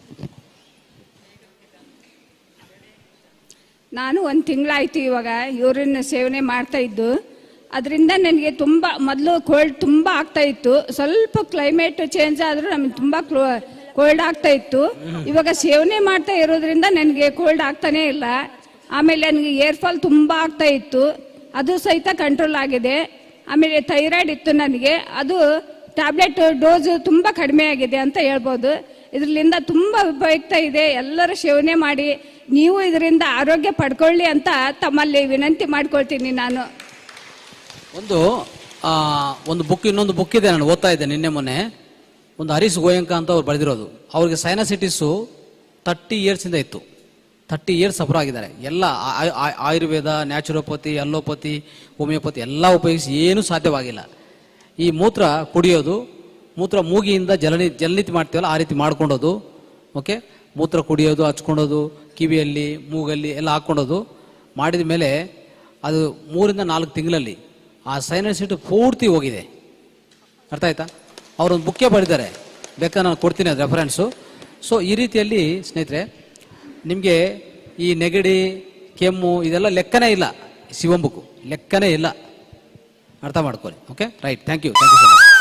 ನಾನು 1 ತಿಂಗಳಾಯ್ತು ಇವಾಗ ಯೂರಿನ್ ಸೇವನೆ ಮಾಡ್ತಾ ಇದ್ದು. ಅದರಿಂದ ನನಗೆ ತುಂಬ ಮೊದಲು ಕೋಲ್ಡ್ ತುಂಬ ಆಗ್ತಾ ಇತ್ತು. ಸ್ವಲ್ಪ ಕ್ಲೈಮೇಟ್ ಚೇಂಜ್ ಆದರೂ ನಮಗೆ ತುಂಬ ಕೋಲ್ಡ್ ಆಗ್ತಾ ಇತ್ತು. ಇವಾಗ ಸೇವನೆ ಮಾಡ್ತಾ ಇರೋದ್ರಿಂದ ನನಗೆ ಕೋಲ್ಡ್ ಆಗ್ತಾನೇ ಇಲ್ಲ. ಆಮೇಲೆ ನನಗೆ ಏರ್ ಫಾಲ್ ತುಂಬ ಆಗ್ತಾ ಇತ್ತು, ಅದು ಸಹಿತ ಕಂಟ್ರೋಲ್ ಆಗಿದೆ. ಆಮೇಲೆ ಥೈರಾಯ್ಡ್ ಇತ್ತು ನನಗೆ, ಅದು ಟ್ಯಾಬ್ಲೆಟ್ ಡೋಸ್ ತುಂಬ ಕಡಿಮೆ ಆಗಿದೆ ಅಂತ ಹೇಳ್ಬೋದು. ಇದರಿಂದ ತುಂಬ ಉಪಯುಕ್ತ ಇದೆ. ಎಲ್ಲರೂ ಸೇವನೆ ಮಾಡಿ ನೀವು ಇದರಿಂದ ಆರೋಗ್ಯ ಪಡ್ಕೊಳ್ಳಿ ಅಂತ ತಮ್ಮಲ್ಲಿ ವಿನಂತಿ ಮಾಡ್ಕೊಳ್ತೀನಿ ನಾನು. ಒಂದು ಬುಕ್, ಇನ್ನೊಂದು ಬುಕ್ ಇದೆ, ನಾನು ಓದ್ತಾ ಇದ್ದೆ ನಿನ್ನೆ ಮೊನ್ನೆ. ಒಂದು ಹರೀಶ್ ಗೋಯಂಕ ಅಂತ ಅವ್ರು ಬರೆದಿರೋದು. ಅವ್ರಿಗೆ ಸೈನಸಿಟಿಸು 30 ಇಯರ್ಸಿಂದ ಇತ್ತು. 30 ಇಯರ್ಸ್ ಸಫರ್ ಆಗಿದ್ದಾರೆ. ಎಲ್ಲ ಆಯುರ್ವೇದ, ನ್ಯಾಚುರೋಪತಿ, ಅಲ್ಲೋಪತಿ, ಹೋಮಿಯೋಪತಿ ಎಲ್ಲ ಉಪಯೋಗಿಸಿ ಏನೂ ಸಾಧ್ಯವಾಗಿಲ್ಲ. ಈ ಮೂತ್ರ ಕುಡಿಯೋದು ಮೂತ್ರ ಮೂಗಿಯಿಂದ ಜಲನೀತಿ ಮಾಡ್ತೀವಲ್ಲ ಆ ರೀತಿ ಮಾಡ್ಕೊಂಡೋದು. ಓಕೆ, ಮೂತ್ರ ಕುಡಿಯೋದು, ಹಚ್ಕೊಂಡೋದು, ಕಿವಿಯಲ್ಲಿ ಮೂಗಲ್ಲಿ ಎಲ್ಲ ಹಾಕ್ಕೊಂಡೋದು ಮಾಡಿದ ಮೇಲೆ ಅದು 3 ರಿಂದ 4 ತಿಂಗಳಲ್ಲಿ ಆ ಸೈನಸೈಟಿಸ್ ಪೂರ್ತಿ ಹೋಗಿದೆ. ಅರ್ಥ ಆಯ್ತಾ? ಅವರೊಂದು ಬುಕ್ಕೇ ಬರೆದಿದ್ದಾರೆ, ಬೇಕಾದ್ರೆ ನಾನು ಕೊಡ್ತೀನಿ ಅದು ರೆಫರೆನ್ಸು. ಸೊ ಈ ರೀತಿಯಲ್ಲಿ ಸ್ನೇಹಿತರೆ ನಿಮಗೆ ಈ ನೆಗಡಿ, ಕೆಮ್ಮು ಇದೆಲ್ಲ ಲೆಕ್ಕನೇ ಇಲ್ಲ, ಶಿವಂಬುಕ್ಕು ಲೆಕ್ಕನೇ ಇಲ್ಲ. ಅರ್ಥ ಮಾಡ್ಕೊಳ್ಳಿ. Okay, right, thank you so much.